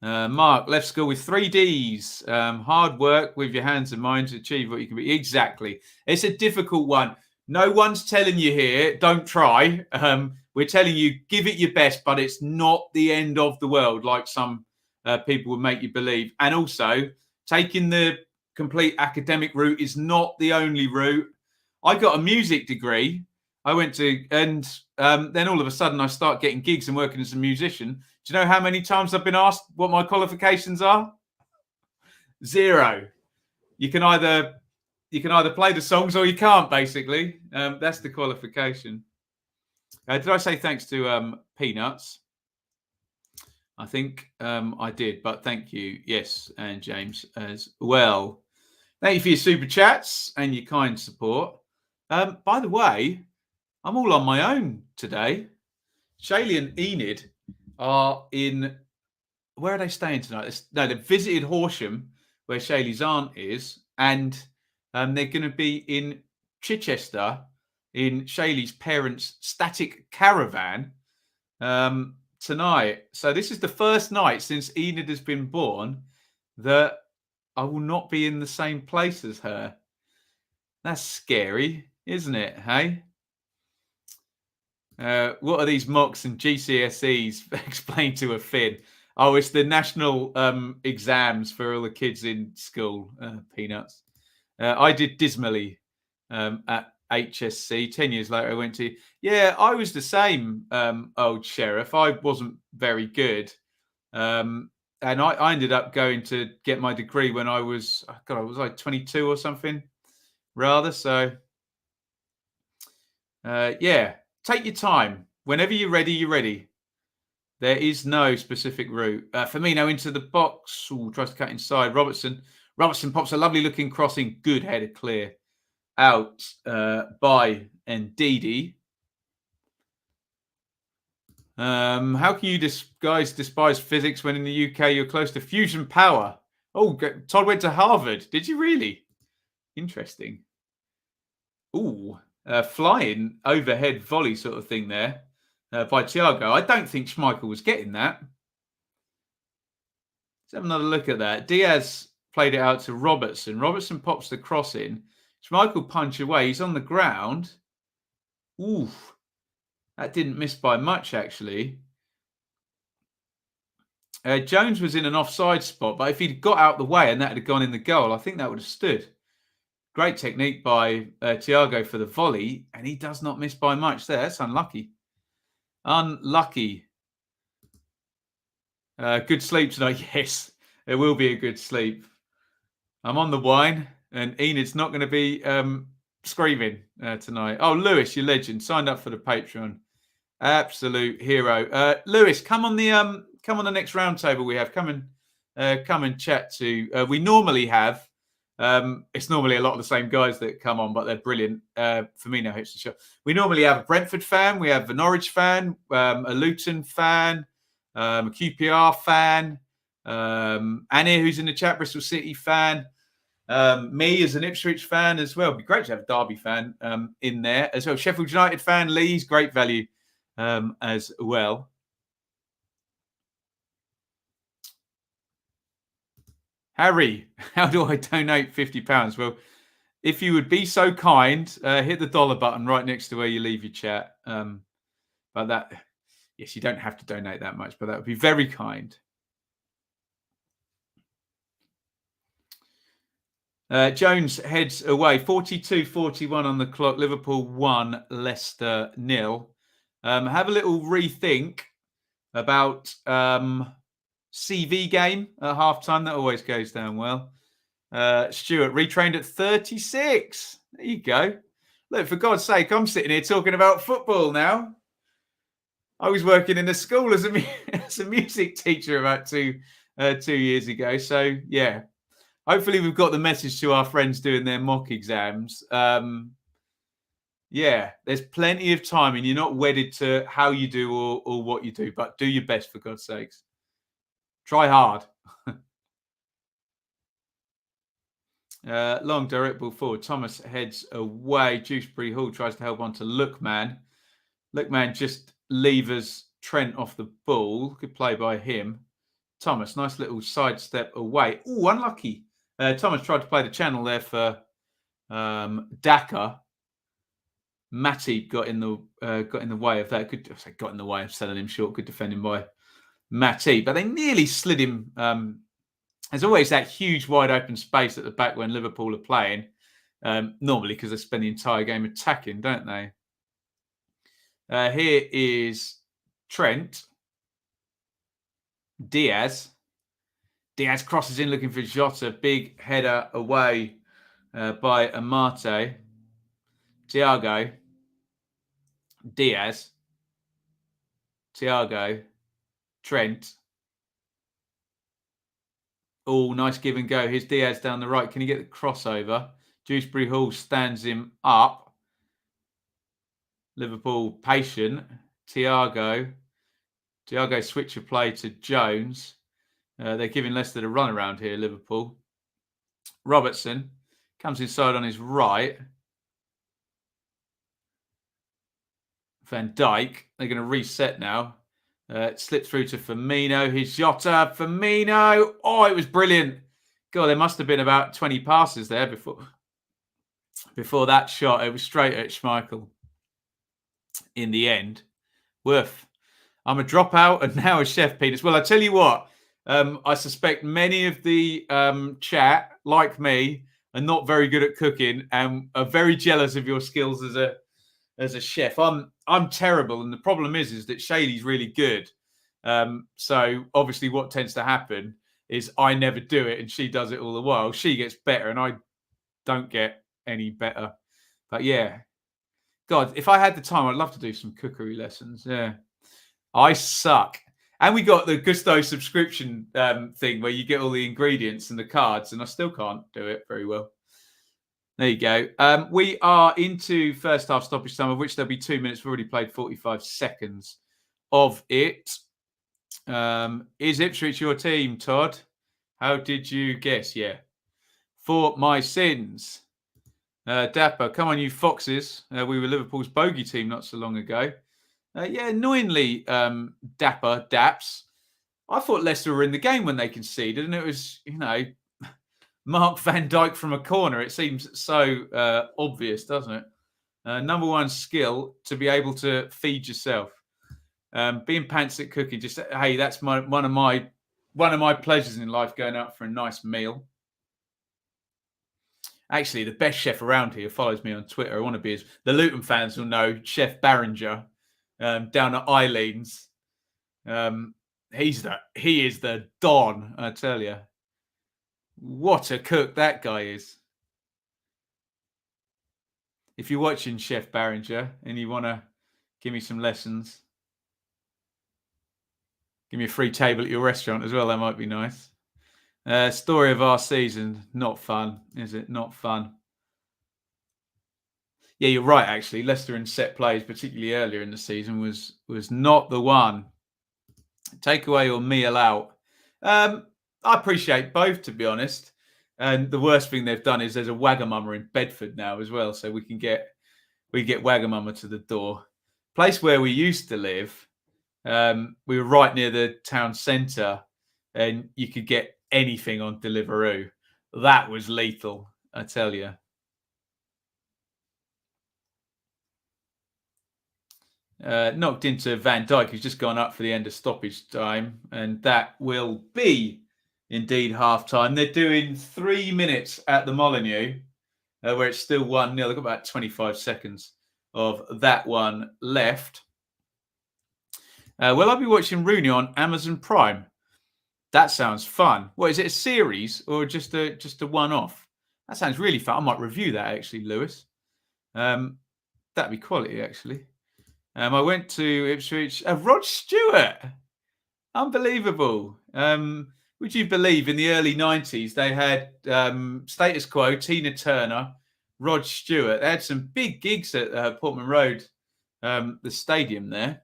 Mark, left school with 3 Ds. Hard work with your hands and mind to achieve what you can be. Exactly. It's a difficult one. No one's telling you here, don't try. We're telling you, give it your best, but it's not the end of the world, like some people would make you believe. And also, taking the complete academic route is not the only route. I got a music degree. I went to, and then all of a sudden I start getting gigs and working as a musician. Do you know how many times I've been asked what my qualifications are? 0. You can either play the songs or you can't, basically. That's the qualification. Did I say thanks to Peanuts? I think I did, but thank you. Yes, and James as well. Thank you for your super chats and your kind support. By the way, I'm all on my own today. Shaylee and Enid are in, where are they staying tonight? No, they've visited Horsham, where Shaylee's aunt is, and they're going to be in Chichester in Shaylee's parents' static caravan tonight. So this is the first night since Enid has been born that I will not be in the same place as her. That's scary, isn't it? Hey? What are these mocks and GCSEs? Explain to a Finn. Oh, it's the national exams for all the kids in school. Peanuts. I did dismally at HSC. 10 years later, I went to... Yeah, I was the same, old sheriff. I wasn't very good. And I ended up going to get my degree when I was... God, I was like 22 or something, rather. So, yeah. Take your time. Whenever you're ready, you're ready. There is no specific route. Firmino into the box. Ooh, tries to cut inside. Robertson pops a lovely looking crossing. Good header clear. Out by Ndidi. How can you guys despise physics when in the UK you're close to fusion power? Oh, Todd went to Harvard. Did you really? Interesting. Ooh, flying overhead volley sort of thing there by Thiago. I don't think Schmeichel was getting that. Let's have another look at that. Diaz played it out to Robertson. Robertson pops the cross in. Schmeichel punch away. He's on the ground. Ooh, that didn't miss by much, actually. Jones was in an offside spot, but if he'd got out the way and that had gone in the goal, I think that would have stood. Great technique by Thiago for the volley, and he does not miss by much there. That's unlucky. Unlucky. Good sleep tonight. Yes, it will be a good sleep. I'm on the wine, and Enid's not going to be screaming tonight. Oh, Lewis, you legend, signed up for the Patreon. Absolute hero. Lewis, come on the next roundtable we have. Come and chat to. We normally have. It's normally a lot of the same guys that come on, but they're brilliant. Firmino hits the shot. We normally have a Brentford fan, we have a Norwich fan, a Luton fan, a QPR fan, Annie, who's in the chat, Bristol City fan, me as an Ipswich fan as well. It'd be great to have a Derby fan in there as well. Sheffield United fan, Lee's great value as well. Harry, how do I donate £50? Well, if you would be so kind, hit the dollar button right next to where you leave your chat. But that, yes, you don't have to donate that much, but that would be very kind. Jones heads away, 42-41 on the clock. Liverpool 1, Leicester 0. Have a little rethink about CV game at halftime. That always goes down well. Stuart retrained at 36. There you go. Look, for God's sake, I'm sitting here talking about football now. I was working in a school as a music teacher about two years ago. So, yeah, hopefully we've got the message to our friends doing their mock exams. Yeah, there's plenty of time and you're not wedded to how you do or what you do, but do your best, for God's sakes. Try hard. Long direct ball forward. Thomas heads away. Dewsbury Hall tries to help on to Lookman. Lookman just levers Trent off the ball. Good play by him. Thomas, nice little sidestep away. Oh, unlucky. Thomas tried to play the channel there for Daka. Matty got in the way of that. Got in the way of selling him short. Good defending by Matty, but they nearly slid him. There's always that huge wide open space at the back when Liverpool are playing, normally because they spend the entire game attacking, don't they? Here is Trent. Diaz crosses in looking for Jota. Big header away by Amate. Thiago. Diaz. Thiago. Trent. Oh, nice give and go. Here's Diaz down the right. Can he get the crossover? Dewsbury Hall stands him up. Liverpool patient. Thiago switch of play to Jones. They're giving Leicester the run around here, Liverpool. Robertson comes inside on his right. Van Dijk. They're going to reset now. Slipped through to Firmino. Here's Jota. Firmino. Oh, it was brilliant. God, there must have been about 20 passes there before that shot. It was straight at Schmeichel in the end. Worth. I'm a dropout and now a chef, Peters. Well, I tell you what, I suspect many of the chat, like me, are not very good at cooking and are very jealous of your skills as a chef. I'm terrible, and the problem is that Shaylee's really good. So obviously, what tends to happen is I never do it, and she does it all the while. She gets better, and I don't get any better. But yeah, God, if I had the time, I'd love to do some cookery lessons. Yeah, I suck. And we got the Gusto subscription thing where you get all the ingredients and the cards, and I still can't do it very well. There you go. We are into first half stoppage time, of which there'll be 2 minutes. We've already played 45 seconds of it. Is Ipswich your team, Todd? How did you guess? Yeah. For my sins. Dapper, come on, you foxes. We were Liverpool's bogey team not so long ago. Yeah, annoyingly, Dapper, Daps. I thought Leicester were in the game when they conceded, and it was, Mark Van Dijk from a corner. It seems so obvious, doesn't it? Number one skill, to be able to feed yourself. Being pants at cooking, just hey, that's one of my pleasures in life, going out for a nice meal. Actually, the best chef around here follows me on Twitter. I want to be as the Luton fans will know, Chef Barringer, down at Eileen's. He is the Don, I tell you. What a cook that guy is. If you're watching Chef Barringer and you want to give me some lessons, give me a free table at your restaurant as well, that might be nice. Story of our season, not fun, is it? Not fun. Yeah, you're right, actually. Leicester in set plays, particularly earlier in the season, was not the one. Takeaway or meal out. I appreciate both, to be honest. And the worst thing they've done is there's a Wagamama in Bedford now as well, so we get Wagamama to the door. Place where we used to live, we were right near the town centre, and you could get anything on Deliveroo. That was lethal, I tell you. Knocked into Van Dijk, who's just gone up for the end of stoppage time, and that will be indeed half time. They're doing 3 minutes at the Molineux, where it's still 1-0. They've got about 25 seconds of that one left. Will I be watching Rooney on Amazon Prime? That sounds fun. What is it, a series or just a one-off? That sounds really fun. I might review that actually, Lewis. That'd be quality actually. I went to Ipswich. Rod Stewart, unbelievable. Would you believe in the early 90s they had Status Quo, Tina Turner, Rod Stewart. They had some big gigs at Portman Road, the stadium there.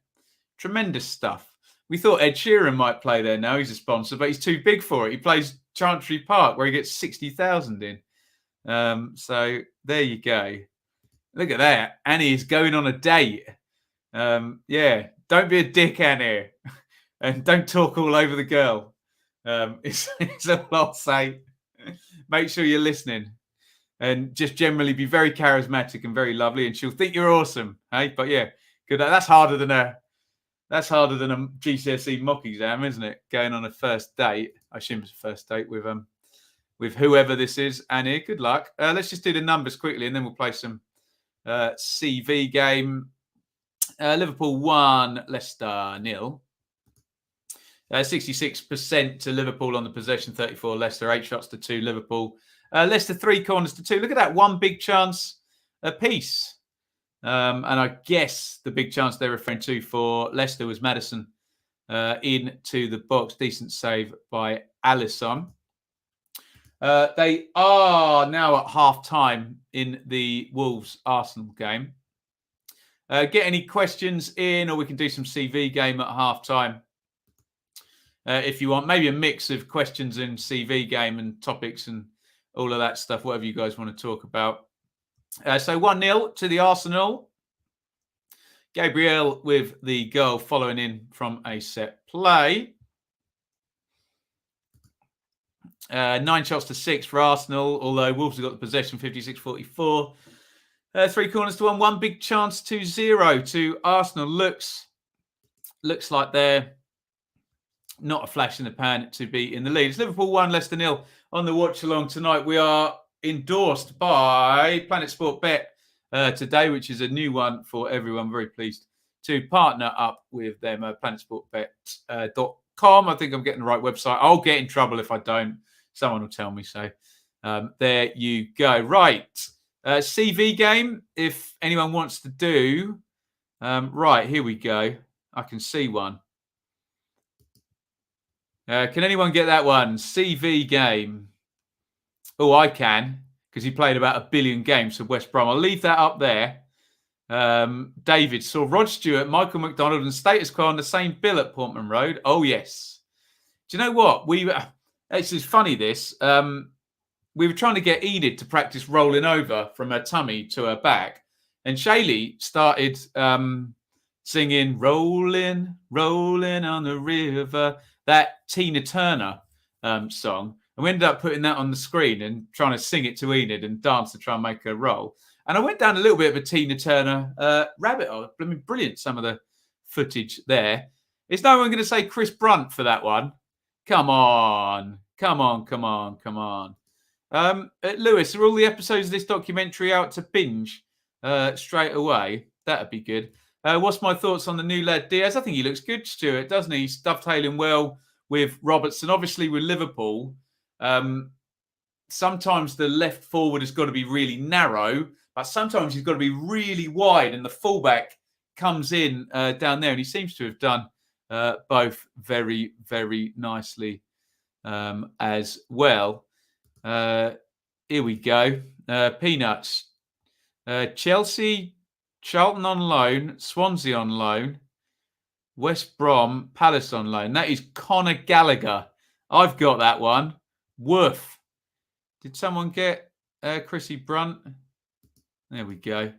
Tremendous stuff. We thought Ed Sheeran might play there now. He's a sponsor, but he's too big for it. He plays Chantry Park, where he gets 60,000 in. So there you go. Look at that. Annie is going on a date. Yeah, don't be a dick, Annie. And don't talk all over the girl. It's all I'll say. Make sure you're listening. And just generally be very charismatic and very lovely. And she'll think you're awesome. Hey? But yeah, good. That's harder than a GCSE mock exam, isn't it? Going on a first date. I assume it's a first date with whoever this is. Annie, good luck. Let's just do the numbers quickly and then we'll play some CV game. Liverpool 1, Leicester 0. 66% to Liverpool on the possession, 34 Leicester, 8 shots to 2 Liverpool. Leicester 3 corners to 2. Look at that, one big chance apiece. And I guess the big chance they're referring to for Leicester was Mattheson into the box. Decent save by Alisson. They are now at half-time in the Wolves-Arsenal game. Get any questions in, or we can do some CV game at half-time. If you want, maybe a mix of questions and CV game and topics and all of that stuff, whatever you guys want to talk about. So 1-0 to the Arsenal. Gabriel with the goal following in from a set play. 9 shots to 6 for Arsenal, although Wolves have got the possession 56-44. 3 corners to 1. One big chance to 0 to Arsenal. Looks like they're not a flash in the pan to be in the lead. It's Liverpool 1, Leicester 0 on the watch along tonight. We are endorsed by Planet Sport Bet today, which is a new one for everyone. Very pleased to partner up with them. PlanetSportBet.com. I think I'm getting the right website. I'll get in trouble if I don't. Someone will tell me so. There you go. Right. CV game, if anyone wants to do. Right, here we go. I can see one. Can anyone get that one? CV game. Oh, I can, because he played about 1 billion games for West Brom. I'll leave that up there. David saw Rod Stewart, Michael McDonald, and Status Quo on the same bill at Portman Road. Oh, yes. Do you know what? It's just funny, this. We were trying to get Enid to practice rolling over from her tummy to her back. And Shaylee started singing, rolling, rolling on the river, that Tina Turner song. And we ended up putting that on the screen and trying to sing it to Enid and dance to try and make her roll. And I went down a little bit of a Tina Turner rabbit hole. I mean, brilliant, some of the footage there. Is no one going to say Chris Brunt for that one? Come on. Lewis, are all the episodes of this documentary out to binge straight away? That'd be good. What's my thoughts on the new lad Diaz? I think he looks good, Stuart, doesn't he? He's dovetailing well with Robertson. Obviously, with Liverpool, sometimes the left forward has got to be really narrow, but sometimes he's got to be really wide, and the fullback comes in down there, and he seems to have done both very, very nicely as well. Here we go. Peanuts. Chelsea, Charlton on loan, Swansea on loan, West Brom, Palace on loan. That is Conor Gallagher. I've got that one. Woof. Did someone get Krissy Brunt? There we go.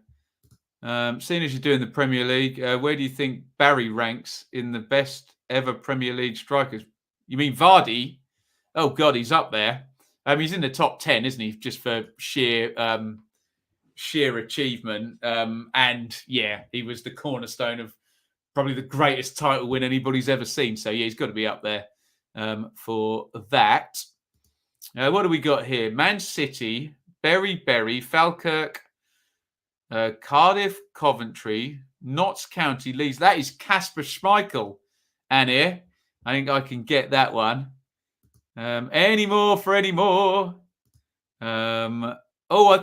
Seeing as you're doing the Premier League, where do you think Barry ranks in the best ever Premier League strikers? You mean Vardy? Oh, God, he's up there. He's in the top 10, isn't he? Just for sheer achievement. And, yeah, he was the cornerstone of probably the greatest title win anybody's ever seen. So, yeah, he's got to be up there for that. What do we got here? Man City, Bury, Falkirk, Cardiff, Coventry, Notts County, Leeds. That is Kasper Schmeichel. And here, I think I can get that one. Any more for any more? I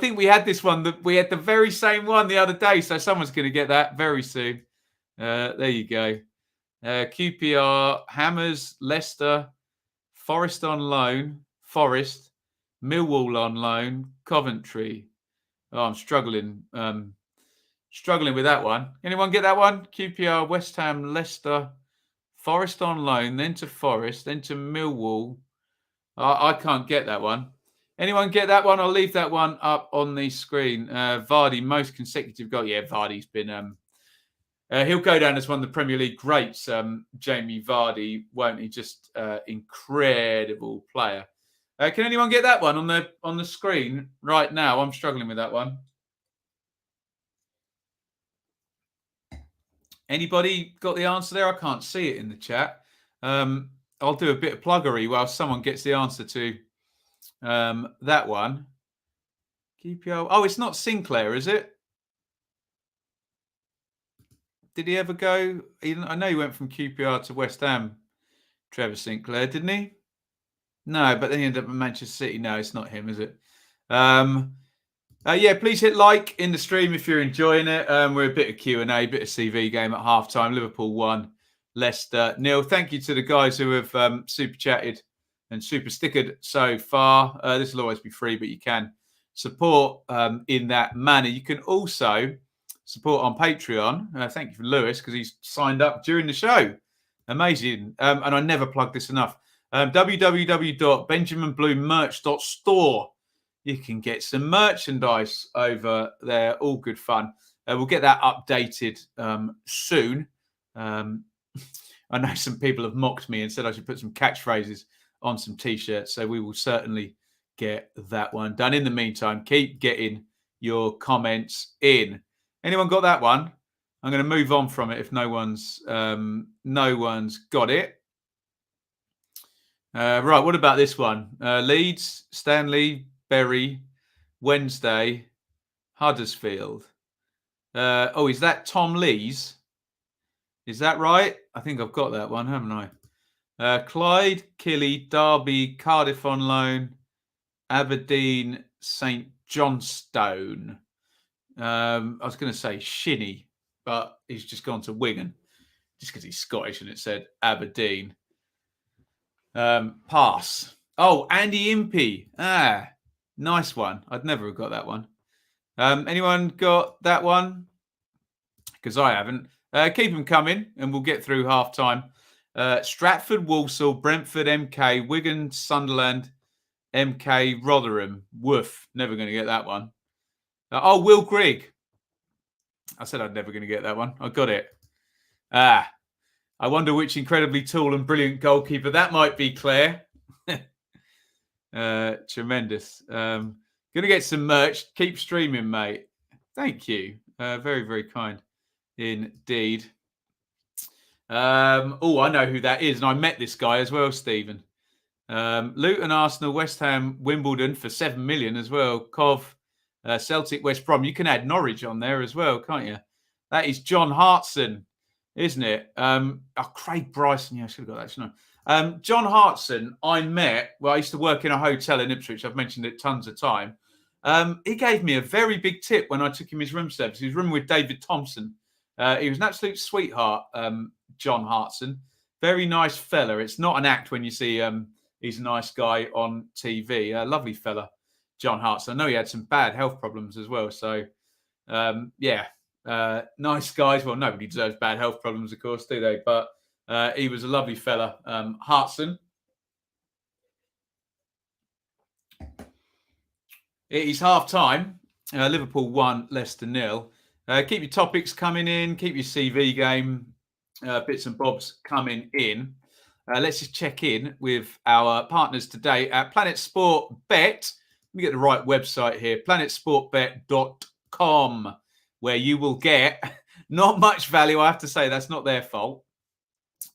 think we had this one. We had the very same one the other day. So someone's going to get that very soon. There you go. QPR, Hammers, Leicester, Forest on loan, Forest, Millwall on loan, Coventry. Oh, I'm struggling with that one. Anyone get that one? QPR, West Ham, Leicester, Forest on loan, then to Forest, then to Millwall. I can't get that one. Anyone get that one? I'll leave that one up on the screen. Vardy, most consecutive goal. Yeah, Vardy's been... he'll go down as one of the Premier League greats, Jamie Vardy, won't he? Just incredible player. Can anyone get that one on the screen right now? I'm struggling with that one. Anybody got the answer there? I can't see it in the chat. I'll do a bit of pluggery while someone gets the answer to that one. QPR. Oh, it's not Sinclair, is it? Did he ever go? I know he went from QPR to West Ham, Trevor Sinclair, didn't he? No, but then he ended up at Manchester City. No, it's not him, is it? Yeah, please hit like in the stream if you're enjoying it. We're a bit of Q&A, bit of CV game at halftime. Liverpool 1, Leicester 0. Thank you to the guys who have super chatted and super stickered so far. This will always be free, but you can support in that manner. You can also support on Patreon. Thank you for Lewis because he's signed up during the show. Amazing. And I never plug this enough. www.benjaminbluemerch.store. You can get some merchandise over there. All good fun. We'll get that updated soon. I know some people have mocked me and said I should put some catchphrases on some T-shirts. So we will certainly get that one done. In the meantime, keep getting your comments in. Anyone got that one? I'm going to move on from it if no one's got it. Right, what about this one? Leeds, Stanley, Bury, Wednesday, Huddersfield. Is that Tom Lees? Is that right? I think I've got that one, haven't I? Clyde, Killy, Derby, Cardiff on loan, Aberdeen, St Johnstone. I was going to say Shinny, but he's just gone to Wigan just because he's Scottish and it said Aberdeen. Pass. Oh, Andy Impey. Nice one. I'd never have got that one. Anyone got that one? because I haven't. Keep them coming, and we'll get through half time. Stratford, Walsall, Brentford, MK, Wigan, Sunderland, MK, Rotherham. Woof, never going to get that one. Will Grigg. I said I'd never going to get that one. I got it. I wonder which incredibly tall and brilliant goalkeeper that might be, Claire. Tremendous. Going to get some merch. Keep streaming, mate. Thank you. Very, very kind indeed. I know who that is, and I met this guy as well, Stephen. Luton, Arsenal, West Ham, Wimbledon for 7 million as well. Cov, Celtic, West Brom. You can add Norwich on there as well, can't you? That is John Hartson, isn't it? Craig Bryson. Yeah, I should have got that, shouldn't I? John Hartson, I met. Well, I used to work in a hotel in Ipswich. I've mentioned it tons of time. He gave me a very big tip when I took him his room service. He was rooming with David Thompson. He was an absolute sweetheart, John Hartson. Very nice fella. It's not an act when you see he's a nice guy on TV. A lovely fella, John Hartson. I know he had some bad health problems as well. So, nice guys. Well, nobody deserves bad health problems, of course, do they? But he was a lovely fella, Hartson. It is half time. Liverpool 1, Leicester 0. Keep your topics coming in. Keep your CV game bits and bobs coming in. Let's just check in with our partners today at Planet Sport Bet. Let me get the right website here. planetsportbet.com, where you will get not much value. I have to say that's not their fault.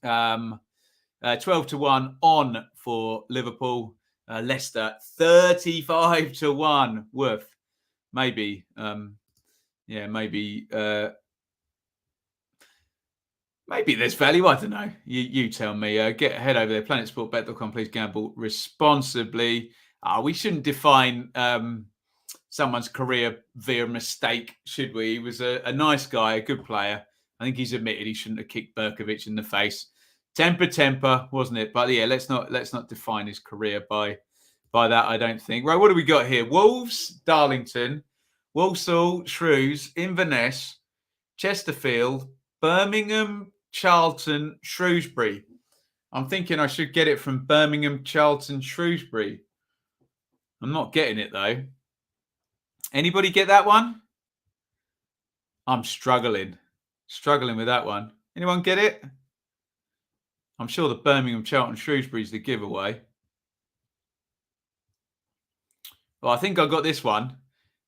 12-1 on for Liverpool. Leicester 35-1. Worth. Maybe. Maybe there's value. I don't know. You tell me. Head over there, planetsportbet.com. Please gamble responsibly. We shouldn't define someone's career via mistake, should we? He was a nice guy, a good player. I think he's admitted he shouldn't have kicked Berkovic in the face. Temper, wasn't it? But yeah, let's not define his career by that, I don't think. Right, what do we got here? Wolves, Darlington, Walsall, Shrews, Inverness, Chesterfield, Birmingham, Charlton, Shrewsbury. I'm thinking I should get it from Birmingham, Charlton, Shrewsbury. I'm not getting it, though. Anybody get that one? I'm struggling with that one. Anyone get it? I'm sure the Birmingham, Charlton, Shrewsbury is the giveaway. Well, I think I got this one.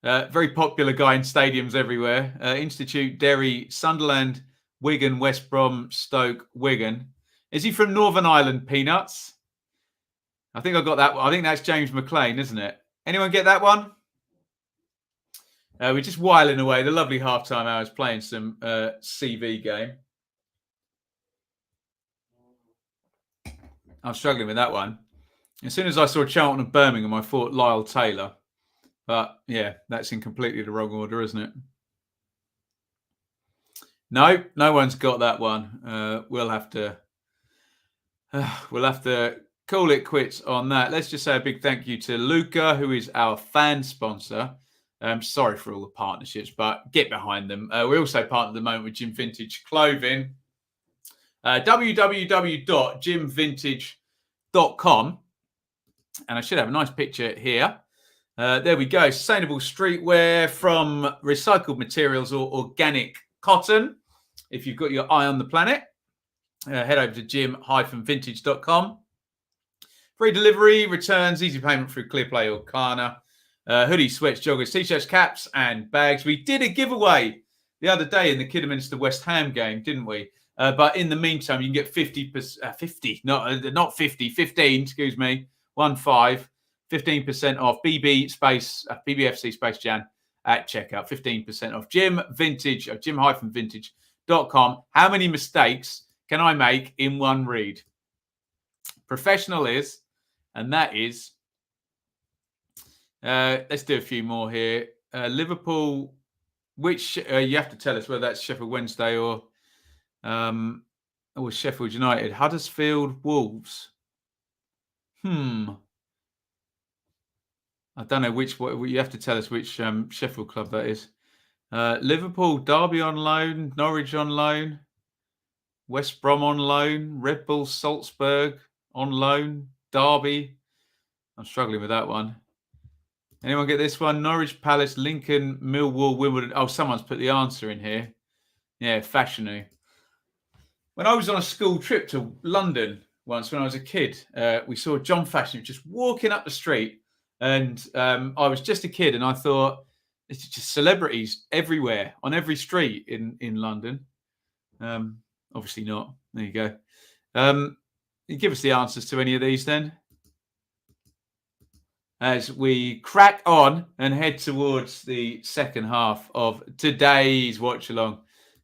Very popular guy in stadiums everywhere. Institute, Derry, Sunderland, Wigan, West Brom, Stoke, Wigan. Is he from Northern Ireland, Peanuts? I think I got that one. I think that's James McLean, isn't it? Anyone get that one? We're just whiling away the lovely halftime hours playing some CV game. I'm struggling with that one. As soon as I saw Charlton and Birmingham, I thought Lyle Taylor. But yeah, that's in completely the wrong order, isn't it? No one's got that one. We'll have to call it quits on that. Let's just say a big thank you to Luca, who is our fan sponsor. Sorry for all the partnerships, but get behind them. We're also partnered at the moment with Gym Vintage Clothing. www.gymvintage.com. And I should have a nice picture here. There we go. Sustainable streetwear from recycled materials or organic cotton. If you've got your eye on the planet, head over to gym-vintage.com. Free delivery, returns, easy payment through ClearPlay or Klarna. Hoodies, sweats, joggers, t-shirts, caps, and bags. We did a giveaway the other day in the Kidderminster West Ham game, didn't we? But in the meantime, you can get 15, excuse me, 15% off BBFC space Jan at checkout. 15% off. gym-vintage.com. How many mistakes can I make in one read? Professional is, and that is. Let's do a few more here. Liverpool, which you have to tell us whether that's Sheffield Wednesday or Sheffield United. Huddersfield, Wolves. I don't know which. You have to tell us which Sheffield club that is. Liverpool, Derby on loan, Norwich on loan, West Brom on loan, Red Bull Salzburg on loan, Derby. I'm struggling with that one. Anyone get this one? Norwich, Palace, Lincoln, Millwall, Wimbledon. Oh, someone's put the answer in here. Yeah, Fashanu. When I was on a school trip to London once when I was a kid, we saw John Fashanu just walking up the street. And I was just a kid and I thought, it's just celebrities everywhere on every street in London. Obviously not. There you go. You give us the answers to any of these then. As we crack on and head towards the second half of today's watch along.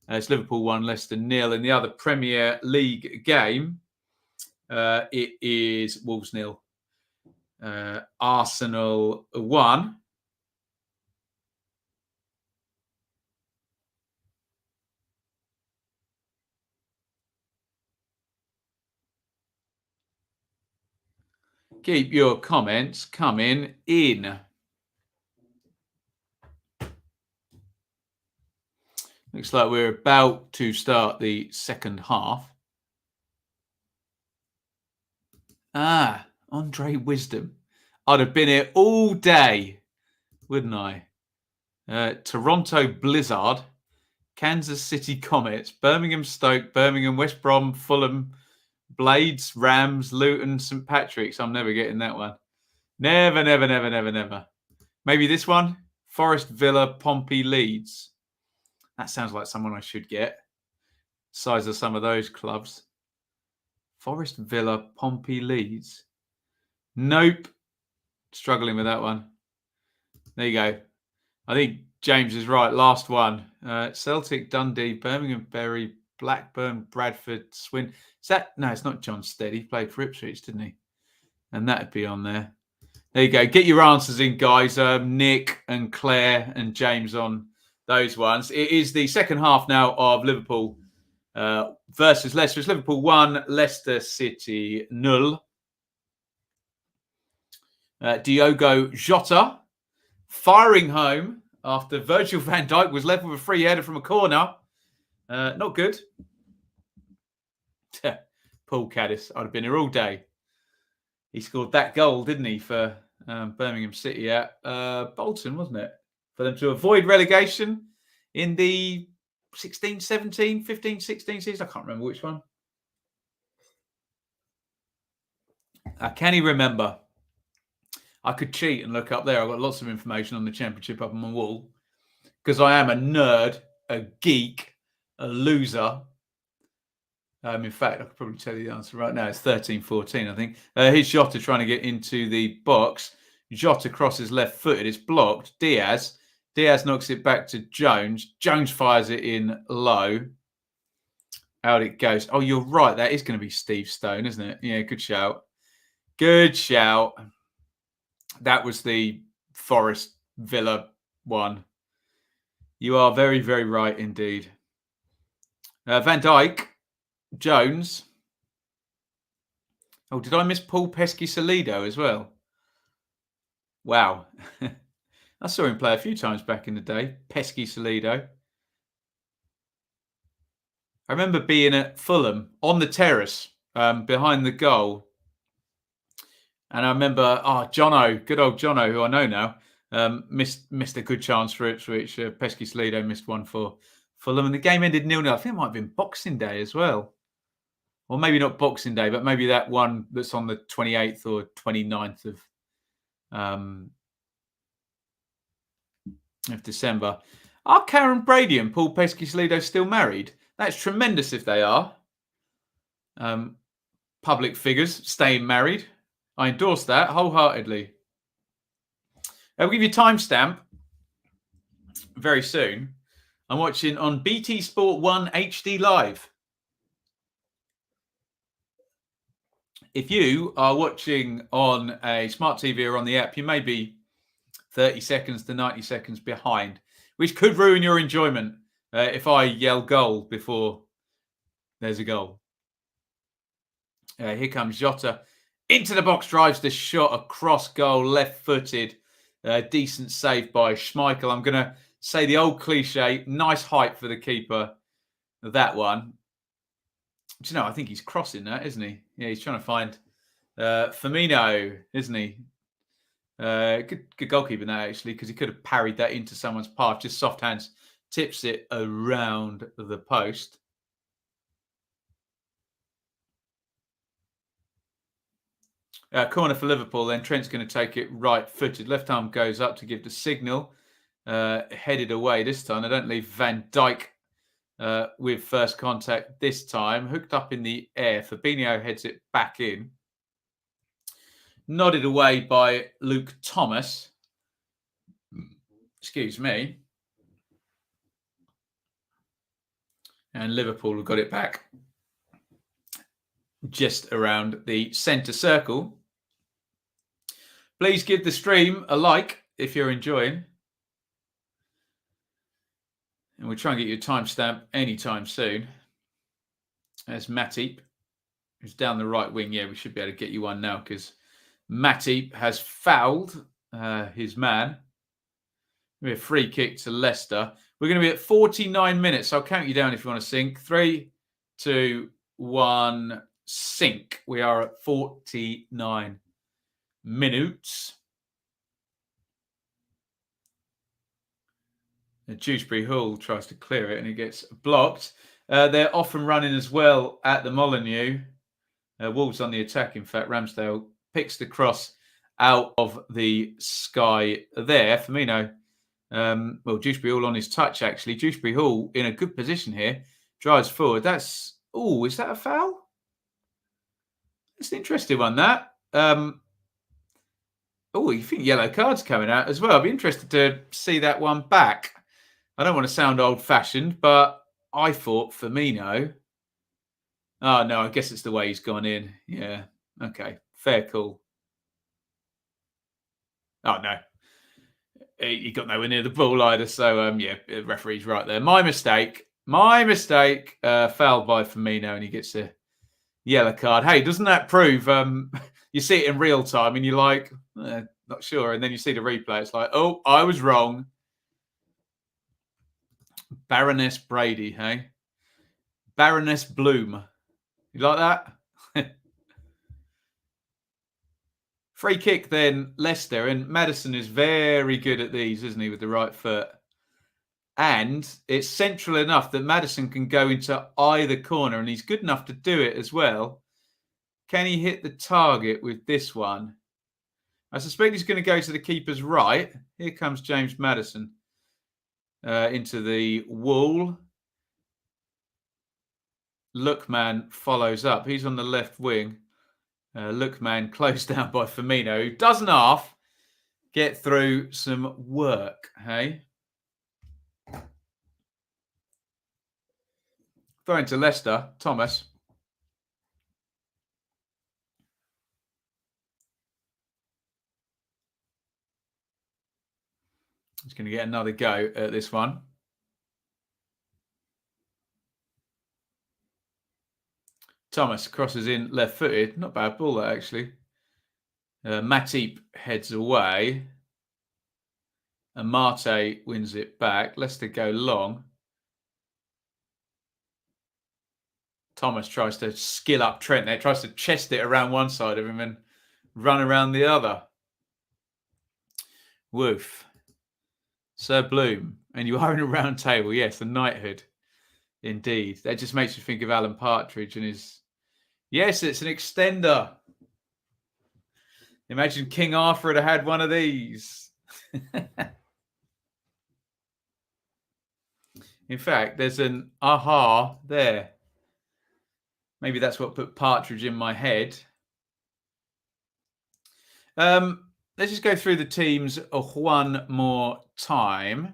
It's Liverpool 1, Leicester 0. In the other Premier League game, it is Wolves 0. Arsenal 1. Keep your comments coming in. Looks like we're about to start the second half. Andre Wisdom. I'd have been here all day, wouldn't I? Toronto Blizzard, Kansas City Comets, Birmingham Stoke, Birmingham, West Brom, Fulham, Blades, Rams, Luton, St. Patrick's. I'm never getting that one. Never, never, never, never, never. Maybe this one. Forest, Villa, Pompey, Leeds. That sounds like someone I should get. Size of some of those clubs. Forest, Villa, Pompey, Leeds. Nope. Struggling with that one. There you go. I think James is right. Last one. Celtic, Dundee, Birmingham, Bury, Blackburn, Bradford, Swin. Is that? No, it's not John Stead. He played for Ipswich, didn't he? And that'd be on there. There you go. Get your answers in, guys. Nick and Claire and James on those ones. It is the second half now of Liverpool versus Leicester. It's Liverpool 1, Leicester City 0. Diogo Jota firing home after Virgil van Dijk was left with a free header from a corner. Not good. Paul Caddis, I'd have been here all day. He scored that goal, didn't he, for Birmingham City at Bolton, wasn't it? For them to avoid relegation in the 16, 17, 15, 16 season. I can't remember which one. Can he remember? I could cheat and look up there. I've got lots of information on the Championship up on my wall because I am a nerd, a geek, a loser. In fact, I could probably tell you the answer right now. It's 13-14, I think. Here's Jota trying to get into the box. Jota crosses left-footed. It's blocked. Diaz knocks it back to Jones. Jones fires it in low. Out it goes. Oh, you're right. That is going to be Steve Stone, isn't it? Yeah, good shout. Good shout. That was the Forest Villa one. You are very, very right indeed. Van Dijk, Jones. Oh, did I miss Paul Pesky Salido as well? Wow. I saw him play a few times back in the day. Pesky Salido. I remember being at Fulham on the terrace behind the goal. And I remember, Jono, good old Jono, who I know now, missed a good chance for Ipswich. Pesky Salido missed one for Fulham. And the game ended 0-0. I think it might have been Boxing Day as well. Or maybe not Boxing Day, but maybe that one that's on the 28th or 29th of December. Are Karen Brady and Paul Pesky Salido still married? That's tremendous if they are. Public figures staying married. I endorse that wholeheartedly. We'll give you a timestamp very soon. I'm watching on BT Sport 1 HD Live. If you are watching on a smart TV or on the app, you may be 30 seconds to 90 seconds behind, which could ruin your enjoyment if I yell goal before there's a goal. Here comes Jota. Into the box, drives the shot across goal, left-footed. Decent save by Schmeichel. I'm going to say the old cliche, nice height for the keeper. That one. Do you know, I think he's crossing that, isn't he? Yeah, he's trying to find Firmino, isn't he? Good goalkeeping that, actually, because he could have parried that into someone's path. Just soft hands, tips it around the post. Corner for Liverpool, then Trent's going to take it right-footed. Left arm goes up to give the signal. Headed away this time. I don't leave Van Dijk with first contact this time. Hooked up in the air. Fabinho heads it back in. Nodded away by Luke Thomas. Excuse me. And Liverpool have got it back just around the centre circle. Please give the stream a like if you're enjoying. And we'll try and get you a timestamp anytime soon. There's Matip, who's down the right wing. Yeah, we should be able to get you one now because Matip has fouled his man. We're a free kick to Leicester. We're going to be at 49 minutes. I'll count you down if you want to sink. 3, 2, 1, sink. We are at 49 minutes. Dewsbury Hall tries to clear it and he gets blocked. They're off and running as well at the Molineux. Wolves on the attack, in fact. Ramsdale picks the cross out of the sky there. Firmino, Dewsbury Hall on his touch, actually. Dewsbury Hall in a good position here. Drives forward. That's, is that a foul? It's an interesting one, that. You think yellow card's coming out as well. I'd be interested to see that one back. I don't want to sound old-fashioned, but I thought Firmino... Oh, no, I guess it's the way he's gone in. Yeah, okay, fair call. Oh, no. He got nowhere near the ball either, so, the referee's right there. My mistake. Fouled by Firmino, and he gets a yellow card. Hey, doesn't that prove... you see it in real time, and you're like, not sure, and then you see the replay. It's like, oh, I was wrong. Baroness Brady, hey? Baroness Bloom. You like that? Free kick then, Leicester. And Mattheson is very good at these, isn't he, with the right foot? And it's central enough that Mattheson can go into either corner, and he's good enough to do it as well. Can he hit the target with this one? I suspect he's going to go to the keeper's right. Here comes James Mattheson. Into the wall. Lookman follows up. He's on the left wing. Lookman closed down by Firmino, who doesn't half get through some work, hey? Throwing to Leicester, Thomas. He's going to get another go at this one. Thomas crosses in left-footed. Not bad ball, that, actually. Matip heads away. And Marte wins it back. Leicester go long. Thomas tries to skill up Trent there. Tries to chest it around one side of him and run around the other. Woof. Sir Bloom. And you are in a round table. Yes, a knighthood. Indeed. That just makes you think of Alan Partridge and his... Yes, it's an extender. Imagine King Arthur had one of these. In fact, there's an aha there. Maybe that's what put Partridge in my head. Let's just go through the teams one more time.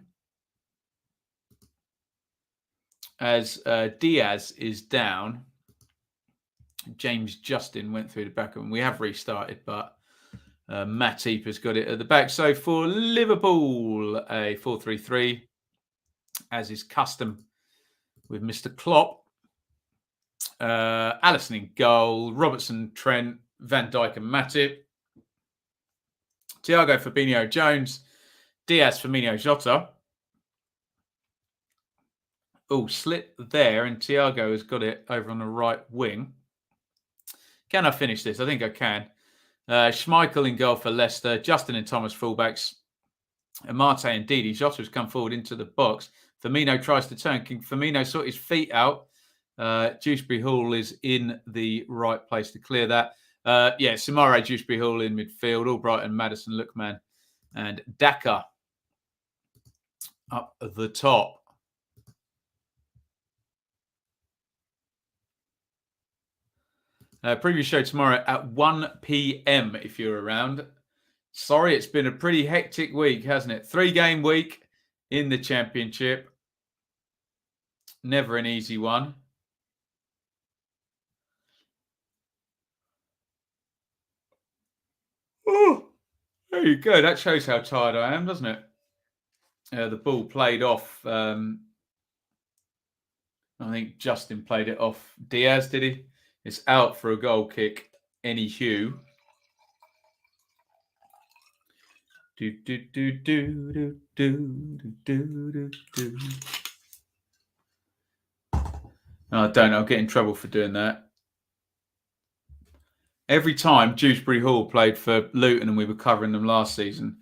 As Diaz is down. James Justin went through the back of him. We have restarted, but Matip has got it at the back. So for Liverpool, a 4-3-3, as is custom with Mr. Klopp. Alisson in goal, Robertson, Trent, Van Dijk and Matip. Thiago, Fabinho, Jones, Diaz, Firmino, Jota. Oh, slit there, and Thiago has got it over on the right wing. Can I finish this? I think I can. Schmeichel in goal for Leicester. Justin and Thomas fullbacks. Marte and Didi. Jota has come forward into the box. Firmino tries to turn. Can Firmino sort his feet out? Dewsbury Hall is in the right place to clear that. Samara Dewsbury Hall in midfield. Albright and Mattheson, Lookman and Daka up the top. Preview show tomorrow at 1 p.m. if you're around. Sorry, it's been a pretty hectic week, hasn't it? 3-game week in the Championship. Never an easy one. Oh, there you go. That shows how tired I am, doesn't it? The ball played off. I think Justin played it off Diaz, did he? It's out for a goal kick. Any hue. I don't know. I'll get in trouble for doing that. Every time Dewsbury Hall played for Luton and we were covering them last season,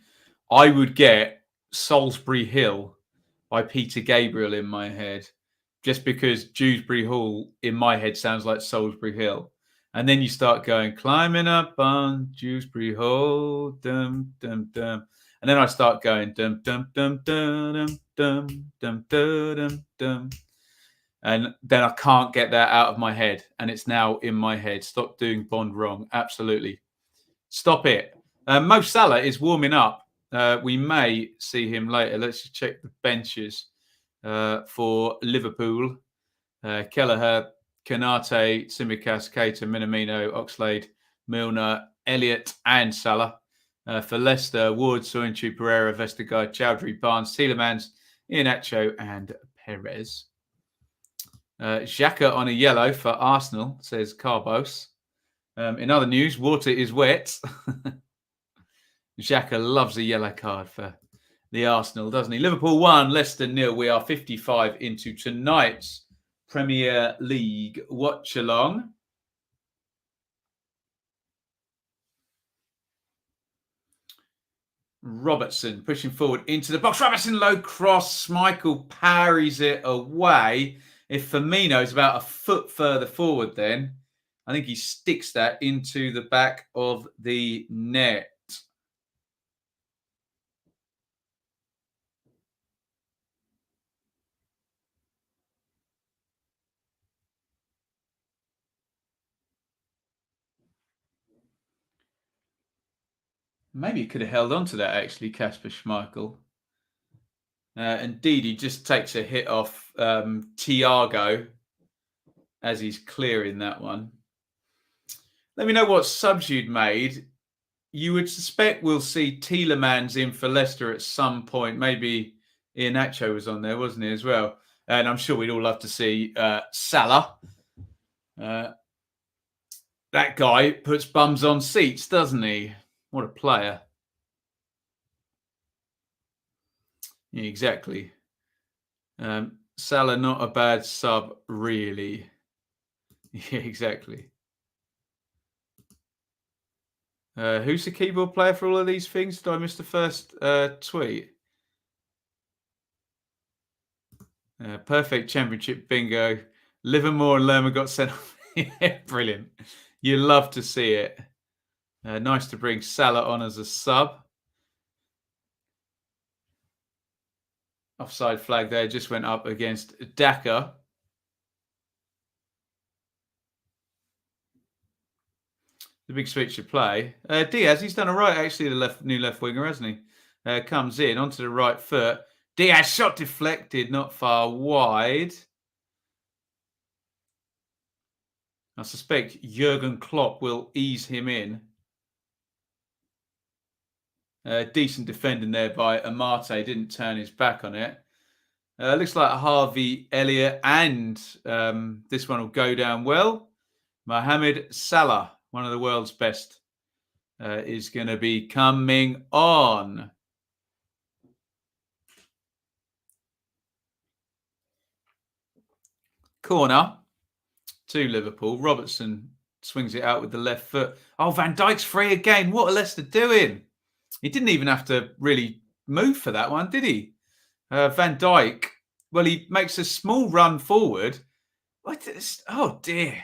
I would get Salisbury Hill by Peter Gabriel in my head, just because Dewsbury Hall in my head sounds like Salisbury Hill. And then you start going, climbing up on Dewsbury Hall, dum, dum, dum. And then I start going, dum, dum, dum, dum, dum, dum, dum, dum, dum. And then I can't get that out of my head. And it's now in my head. Stop doing Bond wrong. Absolutely. Stop it. Mo Salah is warming up. We may see him later. Let's just check the benches for Liverpool. Kelleher, Kanate, Tsimikas, Keita, Minamino, Oxlade, Milner, Elliott, and Salah. For Leicester, Ward, Soinchu, Pereira, Vestergaard, Chowdhury, Barnes, Tielemans, Iheanacho, and Perez. Xhaka on a yellow for Arsenal, says Carbos. In other news, water is wet. Xhaka loves a yellow card for the Arsenal, doesn't he? Liverpool 1, Leicester 0. We are 55 into tonight's Premier League watch-along. Robertson pushing forward into the box. Robertson low cross. Michael parries it away. If Firmino is about a foot further forward, then I think he sticks that into the back of the net. Maybe he could have held on to that, actually, Kasper Schmeichel. Indeed, he just takes a hit off Thiago as he's clearing that one. Let me know what subs you'd made. You would suspect we'll see Tielemans in for Leicester at some point. Maybe Iheanacho was on there, wasn't he, as well? And I'm sure we'd all love to see Salah. That guy puts bums on seats, doesn't he? What a player. Yeah, exactly. Salah, not a bad sub, really. Yeah, exactly. Who's the keyboard player for all of these things? Did I miss the first tweet? Perfect championship bingo. Livermore and Lerma got sent off. Yeah, brilliant. You love to see it. Nice to bring Salah on as a sub. Offside flag there just went up against Daka. The big switch of play. Diaz, he's done all right, actually, the new left winger, hasn't he? Comes in onto the right foot. Diaz shot deflected, not far wide. I suspect Jurgen Klopp will ease him in. Decent defending there by Amate. Didn't turn his back on it. Looks like Harvey Elliott, and this one will go down well. Mohamed Salah, one of the world's best, is going to be coming on. Corner to Liverpool. Robertson swings it out with the left foot. Oh, Van Dijk's free again. What are Leicester doing? He didn't even have to really move for that one, did he? Van Dijk, well, he makes a small run forward. Oh, dear.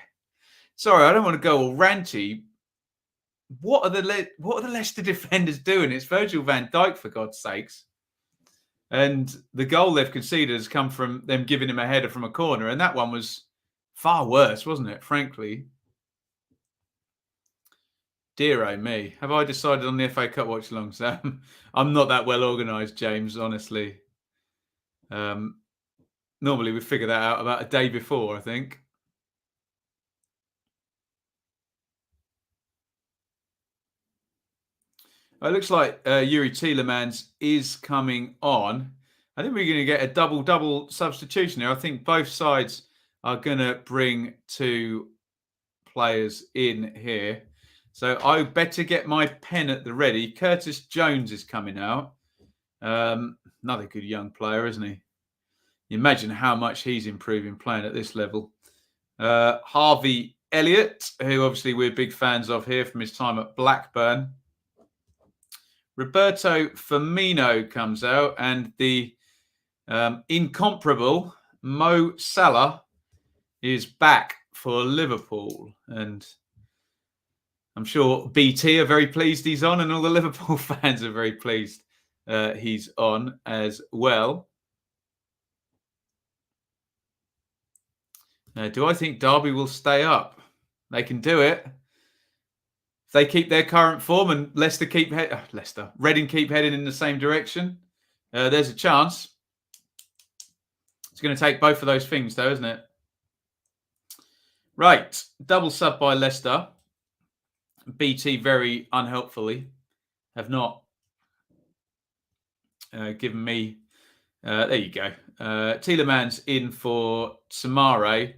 Sorry, I don't want to go all ranty. What are the Leicester defenders doing? It's Virgil van Dijk, for God's sakes. And the goal they've conceded has come from them giving him a header from a corner. And that one was far worse, wasn't it, frankly? Dear oh me. Have I decided on the FA Cup watch along, Sam? I'm not that well organised, James, honestly. Normally we figure that out about a day before, I think. It looks like Yuri Tielemans is coming on. I think we're going to get a double substitution here. I think both sides are going to bring 2 players in here. So I better get my pen at the ready. Curtis Jones is coming out. Another good young player, isn't he? You imagine how much he's improving playing at this level. Harvey Elliott, who obviously we're big fans of here from his time at Blackburn. Roberto Firmino comes out, and the incomparable Mo Salah is back for Liverpool. And I'm sure BT are very pleased he's on, and all the Liverpool fans are very pleased he's on as well. Do I think Darby will stay up? They can do it. If they keep their current form and Reading keep heading in the same direction, there's a chance. It's going to take both of those things, though, isn't it? Right, double sub by Leicester. BT very unhelpfully have not given me. There you go. Tielemans in for Samare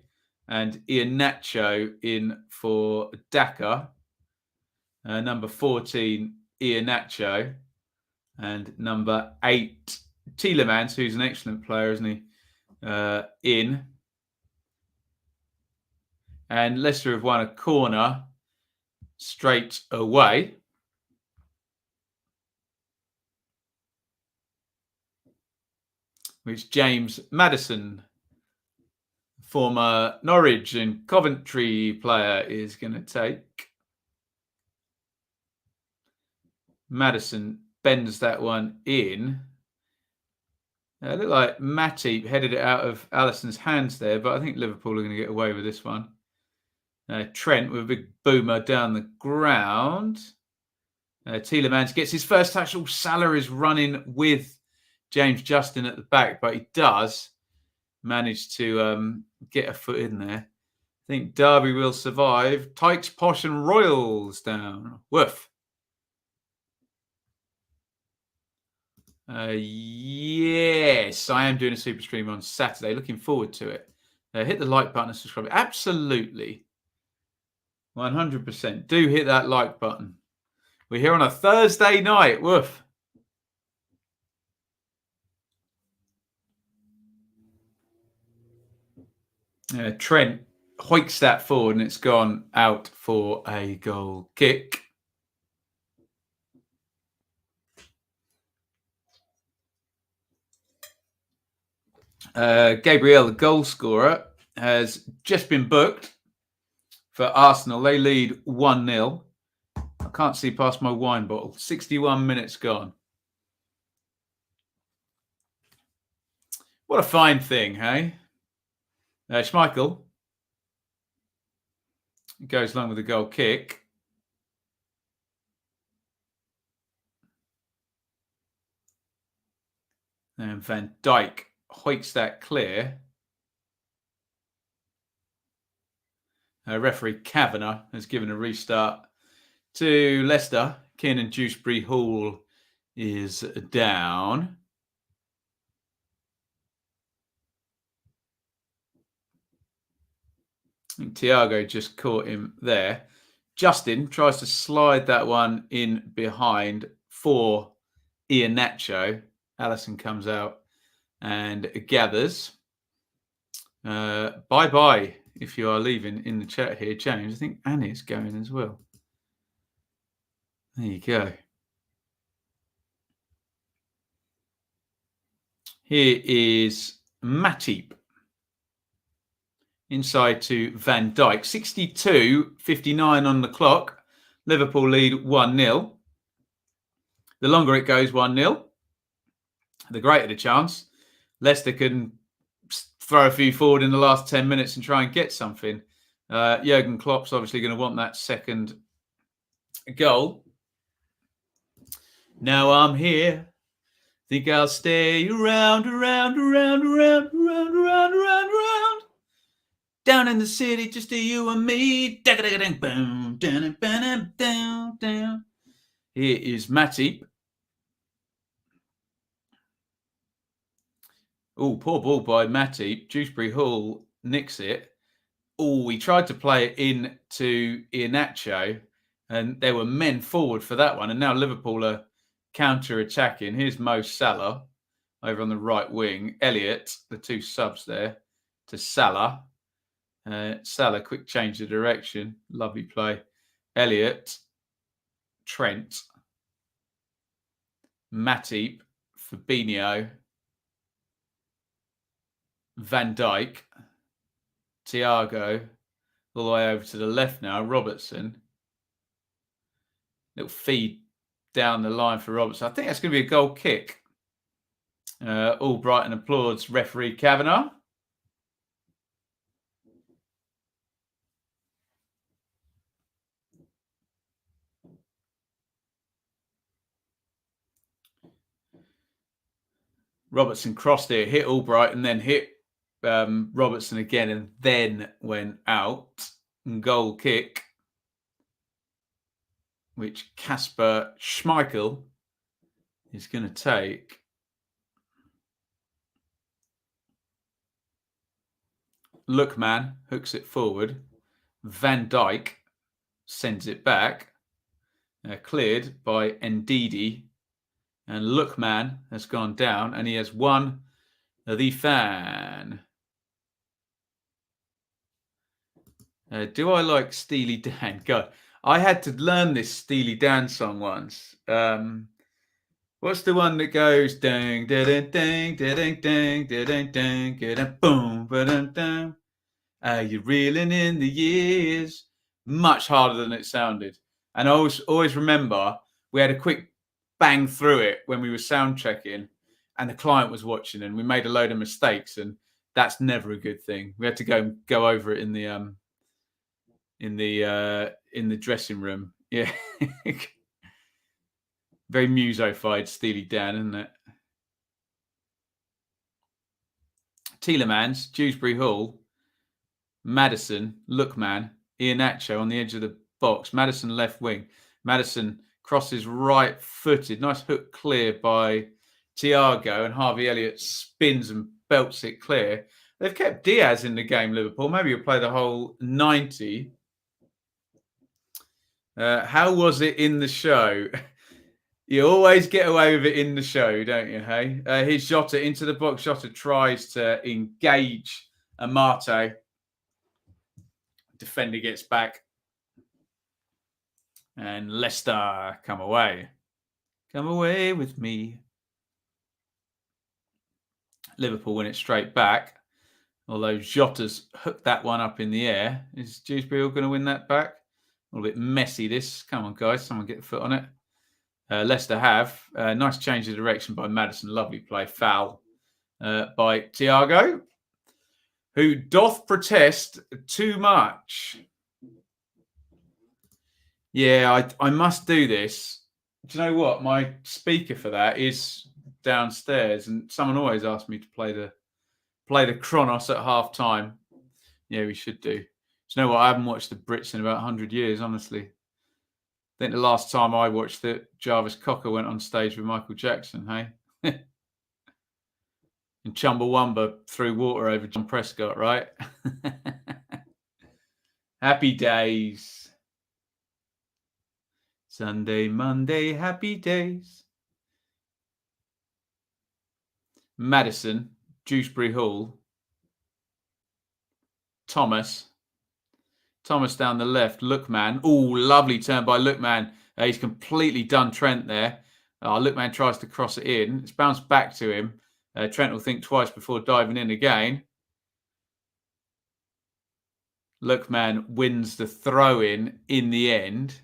and Iheanacho in for Daka. Number 14, Iheanacho. And number 8, Tielemans, who's an excellent player, isn't he? In. And Leicester have won a corner straight away. Which James Mattheson, former Norwich and Coventry player, is going to take. Mattheson bends that one in. It looked like Matty headed it out of Alisson's hands there, but I think Liverpool are going to get away with this one. Trent with a big boomer down the ground. Tielemans gets his first touch. Salah is running with James Justin at the back, but he does manage to get a foot in there. I think Darby will survive. Tykes, Posh and Royals down. Woof. Yes, I am doing a super stream on Saturday. Looking forward to it. Hit the like button and subscribe. Absolutely. 100%. Do hit that like button. We're here on a Thursday night. Woof. Trent hoiks that forward and it's gone out for a goal kick. Gabriel, the goal scorer, has just been booked for Arsenal. They lead 1-0. I can't see past my wine bottle. 61 minutes gone. What a fine thing, hey? Schmeichel goes along with the goal kick. And Van Dijk hoiks that clear. Referee Kavanagh has given a restart to Leicester. Kiernan Dewsbury Hall is down. I think Thiago just caught him there. Justin tries to slide that one in behind for Iheanacho. Alisson comes out and gathers. Bye-bye if you are leaving in the chat here. James, I think Annie's going as well. There you go. Here is Matip. Inside to Van Dijk. 62:59 on the clock. Liverpool lead 1-0. The longer it goes 1-0, the greater the chance Leicester can throw a few forward in the last 10 minutes and try and get something. Jurgen Klopp's obviously going to want that second goal. Now I'm here. Think I'll stay around. Down in the city, just to you and me. Here is Matip. Oh, poor ball by Matip. Dewsbury Hall nicks it. Oh, he tried to play it in to Iheanacho, and there were men forward for that one. And now Liverpool are counter-attacking. Here's Mo Salah over on the right wing. Elliott, the two subs there, to Salah. Salah, quick change of direction. Lovely play. Elliott, Trent, Matip, Fabinho, Van Dijk, Thiago, all the way over to the left now. Robertson. Little feed down the line for Robertson. I think that's going to be a goal kick. All Brighton applauds referee Kavanagh. Robertson crossed it, hit Albright, and then hit Robertson again, and then went out. And goal kick, which Kasper Schmeichel is going to take. Lookman hooks it forward. Van Dijk sends it back. Cleared by Ndidi. And Lookman has gone down, and he has won the fan. Do I like Steely Dan? God, I had to learn this Steely Dan song once. What's the one that goes ding ding ding ding ding ding ding ding ding boom ba dum? Are you reeling in the years? Much harder than it sounded. And I always remember we had a quick bang through it when we were sound checking, and the client was watching, and we made a load of mistakes, and that's never a good thing. We had to go over it in the dressing room. Yeah. Very muso-fied Steely Dan, isn't it? Tielemans, Dewsbury Hall, Maddison, Lookman, Iheanacho on the edge of the box. Maddison left wing. Maddison crosses right-footed. Nice hook clear by Thiago, and Harvey Elliott spins and belts it clear. They've kept Diaz in the game, Liverpool. Maybe he'll play the whole 90. How was it in the show? You always get away with it in the show, don't you, hey? Here's Jota into the box. Jota tries to engage Amate. Defender gets back. And Leicester come away. Come away with me. Liverpool win it straight back. Although Jota's hooked that one up in the air. Is Dewsbury going to win that back? A little bit messy, this. Come on, guys. Someone get the foot on it. Leicester have. Nice change of direction by Maddison. Lovely play. Foul by Thiago, who doth protest too much. Yeah, I must do this. Do you know what? My speaker for that is downstairs, and someone always asks me to play the Kronos at half time. Yeah, we should do. Do you know what? I haven't watched the Brits in about 100 years, honestly. I think the last time I watched it, Jarvis Cocker went on stage with Michael Jackson, hey? And Chumbawamba threw water over John Prescott, right? Happy days. Sunday, Monday, happy days. Maddison, Dewsbury Hall. Thomas. Thomas down the left. Lookman. Oh, lovely turn by Lookman. He's completely done Trent there. Lookman tries to cross it in. It's bounced back to him. Trent will think twice before diving in again. Lookman wins the throw-in the end.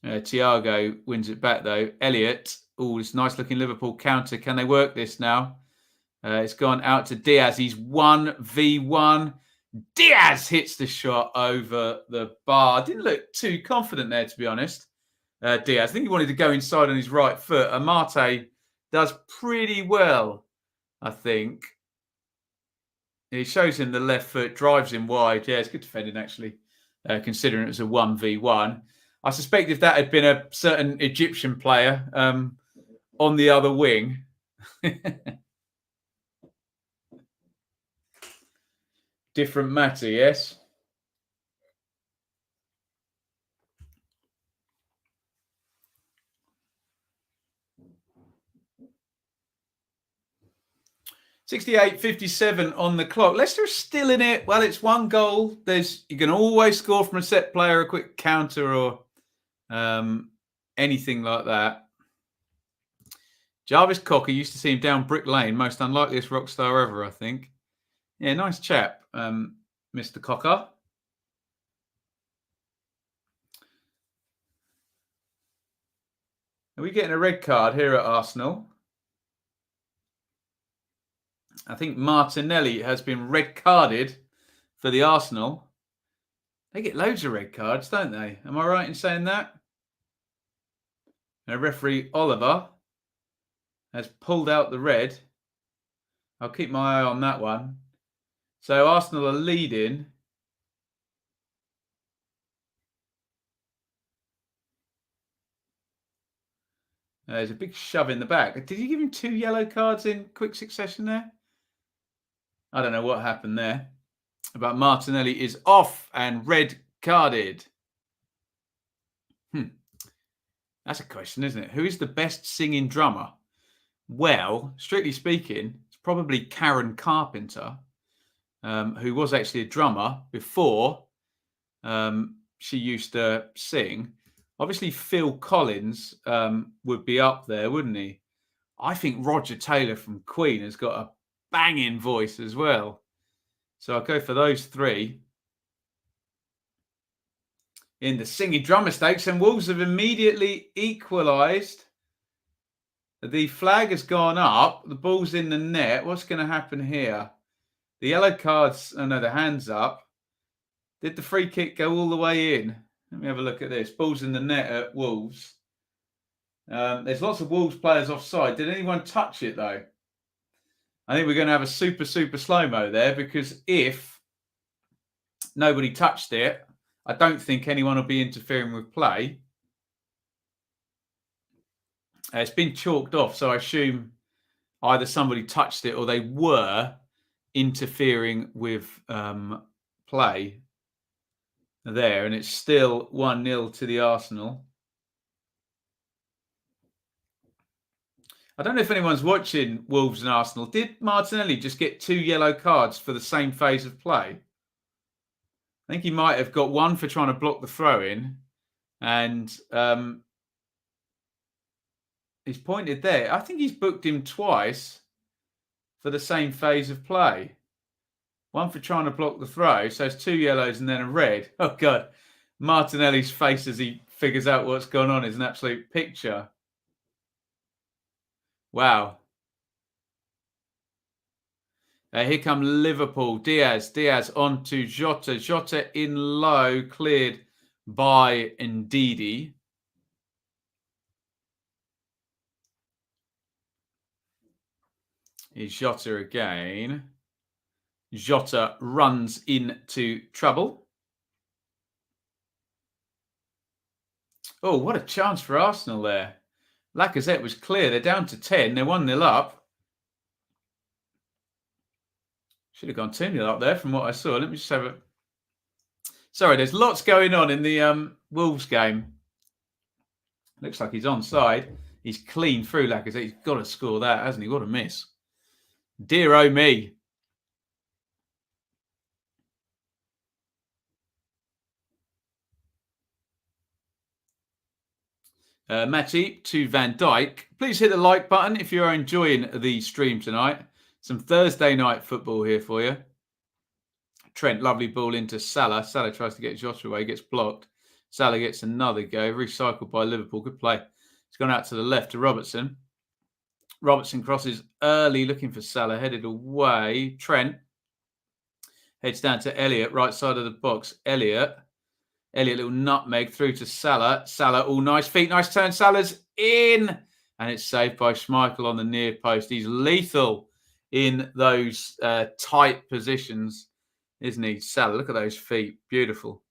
Thiago wins it back, though. Elliott. Oh, this nice-looking Liverpool counter. Can they work this now? It's gone out to Diaz. He's 1v1. Diaz hits the shot over the bar. Didn't look too confident there, to be honest. Diaz. I think he wanted to go inside on his right foot. Amate does pretty well, I think. He shows him the left foot, drives him wide. Yeah, it's good defending, actually, considering it was a 1v1. I suspect if that had been a certain Egyptian player on the other wing... Different matter, yes? (68:57) on the clock. Leicester is still in it. Well, it's one goal. You can always score from a set player, a quick counter, or anything like that. Jarvis Cocker, used to see him down Brick Lane. Most unlikeliest rock star ever, I think. Yeah, nice chap, Mr. Cocker. Are we getting a red card here at Arsenal? I think Martinelli has been red carded for the Arsenal. They get loads of red cards, don't they? Am I right in saying that? And referee Oliver has pulled out the red. I'll keep my eye on that one. So Arsenal are leading. There's a big shove in the back. Did he give him 2 yellow cards in quick succession there? I don't know what happened there. But Martinelli is off and red carded. That's a question, isn't it? Who is the best singing drummer? Well, strictly speaking, it's probably Karen Carpenter. Who was actually a drummer before she used to sing. Obviously, Phil Collins would be up there, wouldn't he? I think Roger Taylor from Queen has got a banging voice as well. So I'll go for those 3. In the singing drummer stakes, and Wolves have immediately equalised. The flag has gone up. The ball's in the net. What's going to happen here? The yellow cards, oh no, the hand's up. Did the free kick go all the way in? Let me have a look at this. Ball's in the net at Wolves. There's lots of Wolves players offside. Did anyone touch it, though? I think we're going to have a super slow-mo there, because if nobody touched it, I don't think anyone will be interfering with play. It's been chalked off, so I assume either somebody touched it or they were interfering with play there, and it's still 1-0 to the Arsenal. I don't know if anyone's watching Wolves and Arsenal. Did Martinelli just get 2 yellow cards for the same phase of play? I think he might have got 1 for trying to block the throw-in, and he's pointed there. I think he's booked him twice for the same phase of play. 1 for trying to block the throw. So it's 2 yellows and then a red. Oh, God. Martinelli's face as he figures out what's going on is an absolute picture. Wow. Here come Liverpool. Diaz on to Jota. Jota in low, cleared by Ndidi. Is Jota again. Jota runs into trouble. Oh, what a chance for Arsenal there. Lacazette was clear. They're down to 10. They're 1-0 up. Should have gone 2-0 up there from what I saw. Let me just have a... Sorry, there's lots going on in the Wolves game. Looks like he's onside. He's clean through Lacazette. He's got to score that, hasn't he? What a miss. Dear oh me. Matty to Van Dijk. Please hit the like button if you are enjoying the stream tonight. Some Thursday night football here for you. Trent, lovely ball into Salah. Salah tries to get Jota away, gets blocked. Salah gets another go, recycled by Liverpool. Good play. It's gone out to the left to Robertson. Robertson crosses early, looking for Salah, headed away. Trent heads down to Elliott, right side of the box. Elliott, little nutmeg through to Salah. Salah, all nice feet, nice turn. Salah's in, and it's saved by Schmeichel on the near post. He's lethal in those tight positions, isn't he? Salah, look at those feet. Beautiful.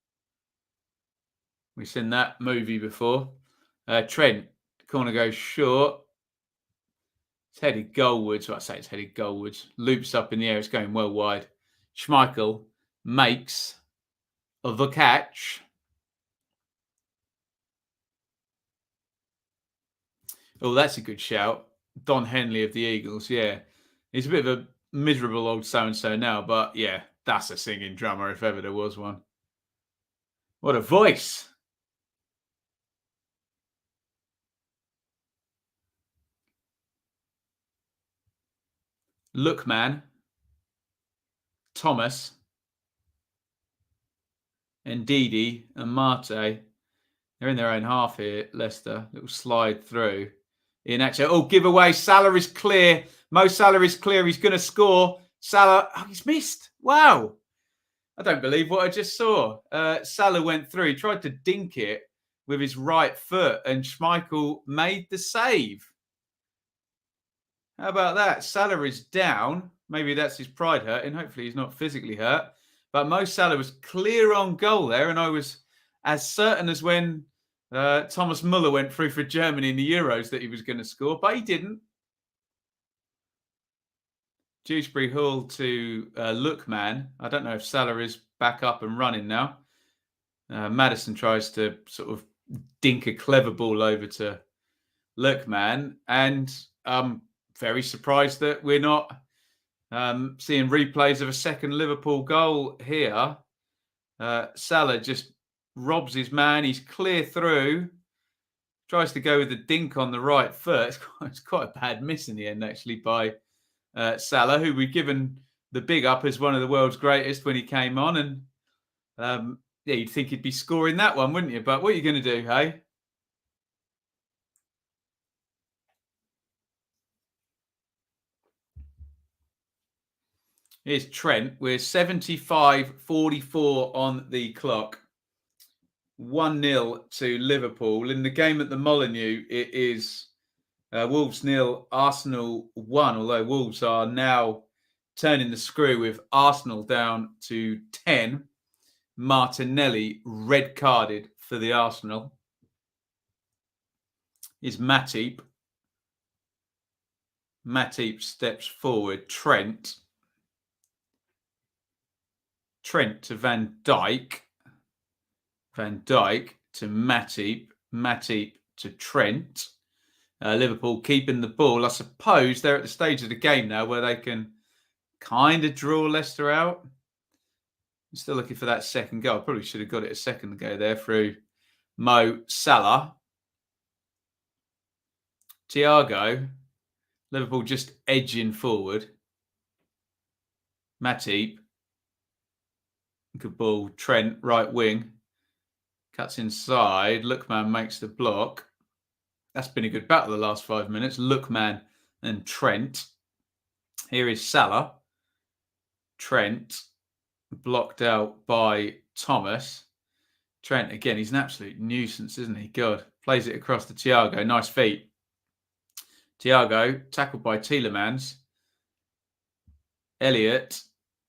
We've seen that movie before. Trent, corner goes short. It's headed goalwards. Well, I say it's headed goalwards. Loops up in the air. It's going well wide. Schmeichel makes the catch. Oh, that's a good shout. Don Henley of the Eagles. Yeah. He's a bit of a miserable old so-and-so now, but yeah, that's a singing drummer if ever there was one. What a voice. Lookman, Thomas, and Didi and Mate. They're in their own half here, Leicester. Little slide through. In action. Oh, give away. Salah is clear. Mo Salah is clear. He's going to score. Salah, oh, he's missed. Wow. I don't believe what I just saw. Salah went through. He tried to dink it with his right foot, and Schmeichel made the save. How about that? Salah is down. Maybe that's his pride hurting. Hopefully he's not physically hurt. But Mo Salah was clear on goal there, and I was as certain as when Thomas Muller went through for Germany in the Euros that he was going to score, but he didn't. Dewsbury Hall to Lookman. I don't know if Salah is back up and running now. Mattheson tries to sort of dink a clever ball over to Lookman, and very surprised that we're not seeing replays of a second Liverpool goal here. Salah just robs his man. He's clear through. Tries to go with the dink on the right foot. It's quite a bad miss in the end, actually, by Salah, who we've given the big up as one of the world's greatest when he came on. And yeah, you'd think he'd be scoring that one, wouldn't you? But what are you going to do, hey? Here's Trent. We're 75-44 on the clock. 1-0 to Liverpool. In the game at the Molineux, it is Wolves 0, Arsenal 1, although Wolves are now turning the screw with Arsenal down to 10. Martinelli red carded for the Arsenal. Is Matip. Matip steps forward. Trent to Van Dijk. Van Dijk to Matip. Matip to Trent. Liverpool keeping the ball. I suppose they're at the stage of the game now where they can kind of draw Leicester out. I'm still looking for that second goal. Probably should have got it a second ago there through Mo Salah. Thiago. Liverpool just edging forward. Matip. Good ball. Trent, right wing. Cuts inside. Lookman makes the block. That's been a good battle the last 5 minutes. Lookman and Trent. Here is Salah. Trent. Blocked out by Thomas. Trent, again, he's an absolute nuisance, isn't he? God. Plays it across to Thiago. Nice feet. Thiago, tackled by Tielemans. Elliott.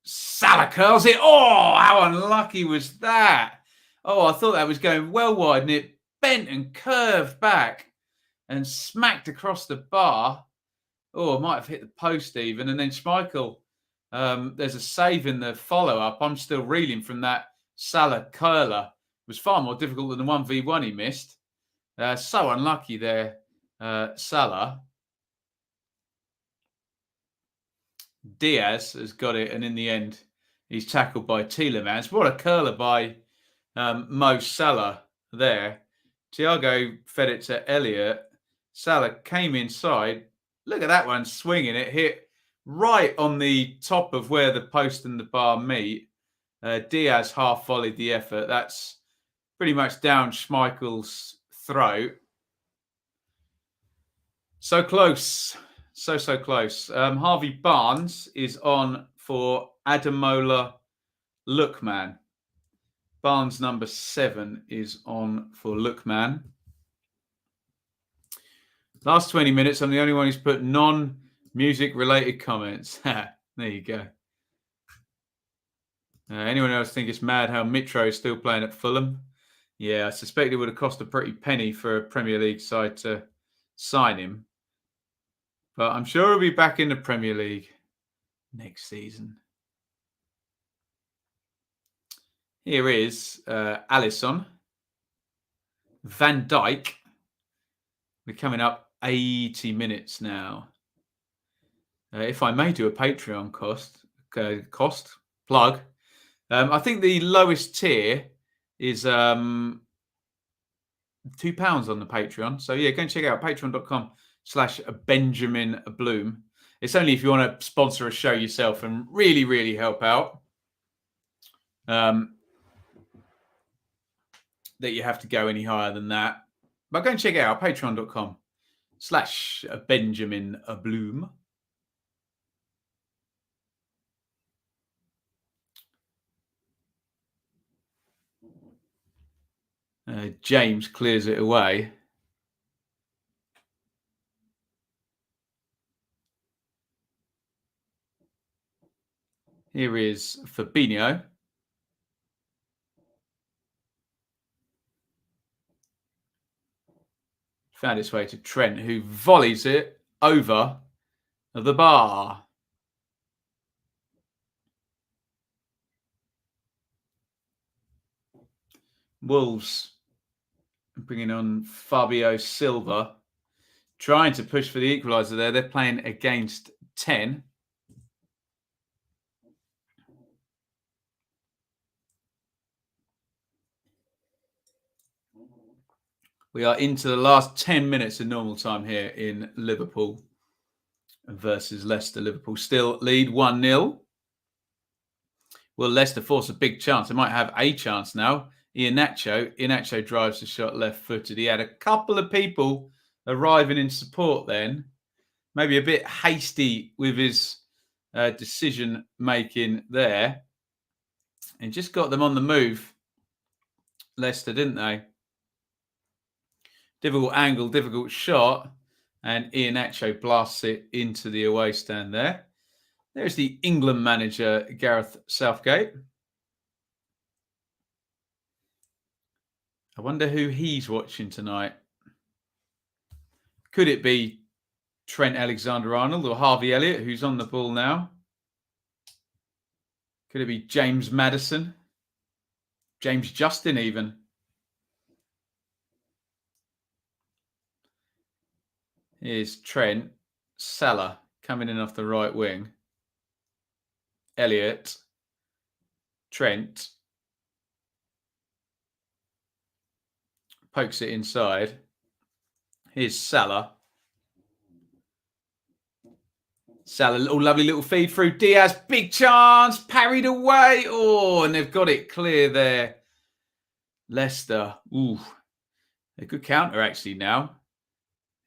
Salah curls it. Oh, how unlucky was that? Oh, I thought that was going well wide, and it bent and curved back and smacked across the bar. Oh, it might have hit the post even. And then Schmeichel, there's a save in the follow-up. I'm still reeling from that Salah curler. It was far more difficult than the 1v1 he missed. So unlucky there, Salah. Diaz has got it, and in the end, he's tackled by Tielemans. What a curler by Mo Salah there. Thiago fed it to Elliott. Salah came inside. Look at that one swinging. It hit right on the top of where the post and the bar meet. Diaz half volleyed the effort. That's pretty much down Schmeichel's throat. So close. So close. Harvey Barnes is on for Adamola Lookman. Barnes number 7 is on for Lookman. Last 20 minutes, I'm the only one who's put non-music related comments. There you go. Anyone else think it's mad how Mitro is still playing at Fulham? Yeah, I suspect it would have cost a pretty penny for a Premier League side to sign him. But I'm sure he'll be back in the Premier League next season. Here is Alisson. Van Dijk. We're coming up 80 minutes now. If I may do a Patreon plug. I think the lowest tier is £2 on the Patreon. So yeah, go and check it out patreon.com/Benjamin Bloom. It's only if you want to sponsor a show yourself and really, really help out. That you have to go any higher than that. But go and check it out, patreon.com/Benjamin Bloom. James clears it away. Here is Fabinho. Found its way to Trent, who volleys it over the bar. Wolves bringing on Fabio Silva, trying to push for the equaliser there. They're playing against 10. We are into the last 10 minutes of normal time here in Liverpool versus Leicester. Liverpool still lead 1-0. Will Leicester force a big chance? They might have a chance now. Iheanacho drives the shot left-footed. He had a couple of people arriving in support then. Maybe a bit hasty with his decision-making there. And just got them on the move, Leicester, didn't they? Difficult angle, difficult shot. And Iheanacho blasts it into the away stand there. There's the England manager, Gareth Southgate. I wonder who he's watching tonight. Could it be Trent Alexander-Arnold or Harvey Elliott, who's on the ball now? Could it be James Maddison? James Justin even? Here's Trent. Salah coming in off the right wing. Elliott. Trent. Pokes it inside. Here's Salah. Salah, lovely little feed through. Diaz, big chance, parried away. Oh, and they've got it clear there. Leicester. Ooh, a good counter actually now.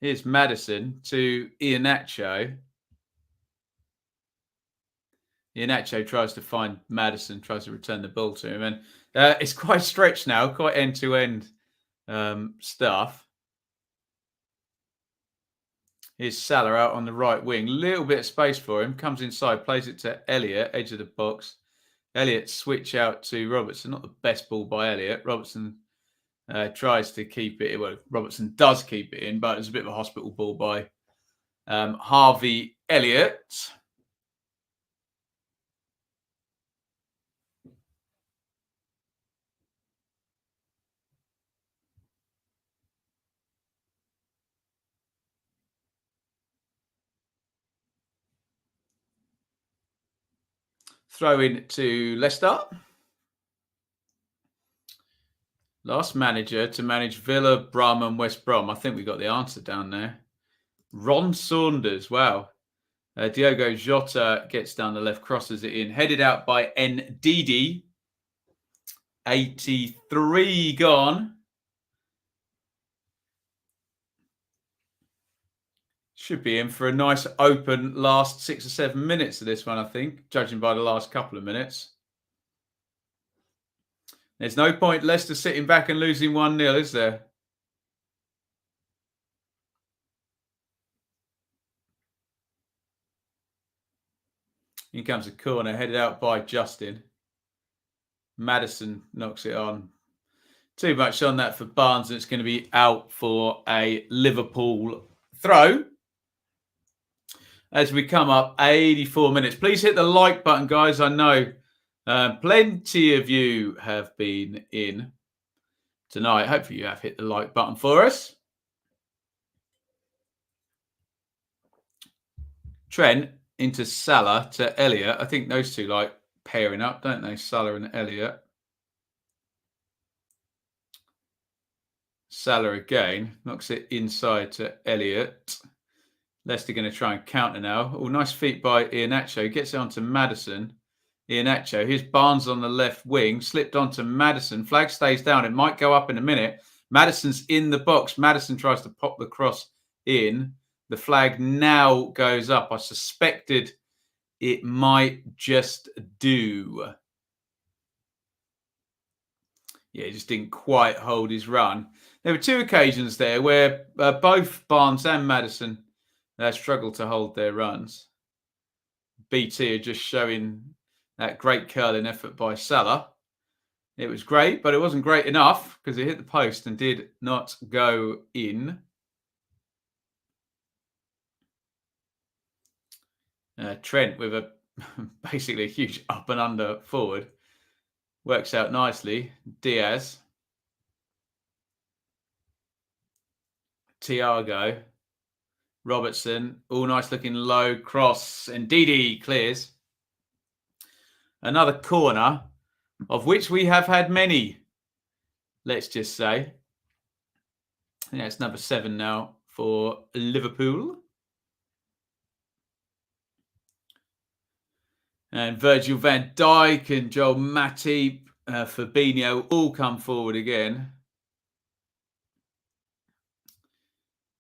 Here's Mattheson to Iheanacho. Iheanacho tries to find Mattheson, tries to return the ball to him. And it's quite stretched now, quite end-to-end stuff. Here's Salah out on the right wing. Little bit of space for him. Comes inside, plays it to Elliott, edge of the box. Elliott switch out to Robertson. Not the best ball by Elliott. Robertson tries to keep it. Well, Robertson does keep it in, but it's a bit of a hospital ball by Harvey Elliott. Throw in to Leicester. Last manager to manage Villa, Brum and West Brom. I think we got the answer down there. Ron Saunders. Wow. Diogo Jota gets down the left, crosses it in. Headed out by Ndidi. 83 gone. Should be in for a nice open last 6 or 7 minutes of this one, I think, judging by the last couple of minutes. There's no point Leicester sitting back and losing 1-0, is there? In comes a corner, headed out by Justin. Mattheson knocks it on. Too much on that for Barnes, and it's going to be out for a Liverpool throw. As we come up 84 minutes. Please hit the like button, guys. I know plenty of you have been in tonight. Hopefully you have hit the like button for us. Trent into Salah to Elliott. I think those two like pairing up, don't they? Salah and Elliott. Salah again. Knocks it inside to Elliott. Leicester going to try and counter now. Oh, nice feet by Iheanacho. Gets it onto Mattheson. Iheanacho. Here's Barnes on the left wing. Slipped onto Mattheson. Flag stays down. It might go up in a minute. Mattheson's in the box. Mattheson tries to pop the cross in. The flag now goes up. I suspected it might just do. Yeah, he just didn't quite hold his run. There were two occasions there where both Barnes and Mattheson struggled to hold their runs. BT are just showing that great curling effort by Salah. It was great, but it wasn't great enough because it hit the post and did not go in. Trent with a basically a huge up and under forward. Works out nicely. Diaz. Thiago. Robertson. All nice looking low cross. And Ndidi clears. Another corner, of which we have had many, let's just say. Yeah, it's number 7 now for Liverpool. And Virgil van Dijk and Joel Matip, Fabinho all come forward again.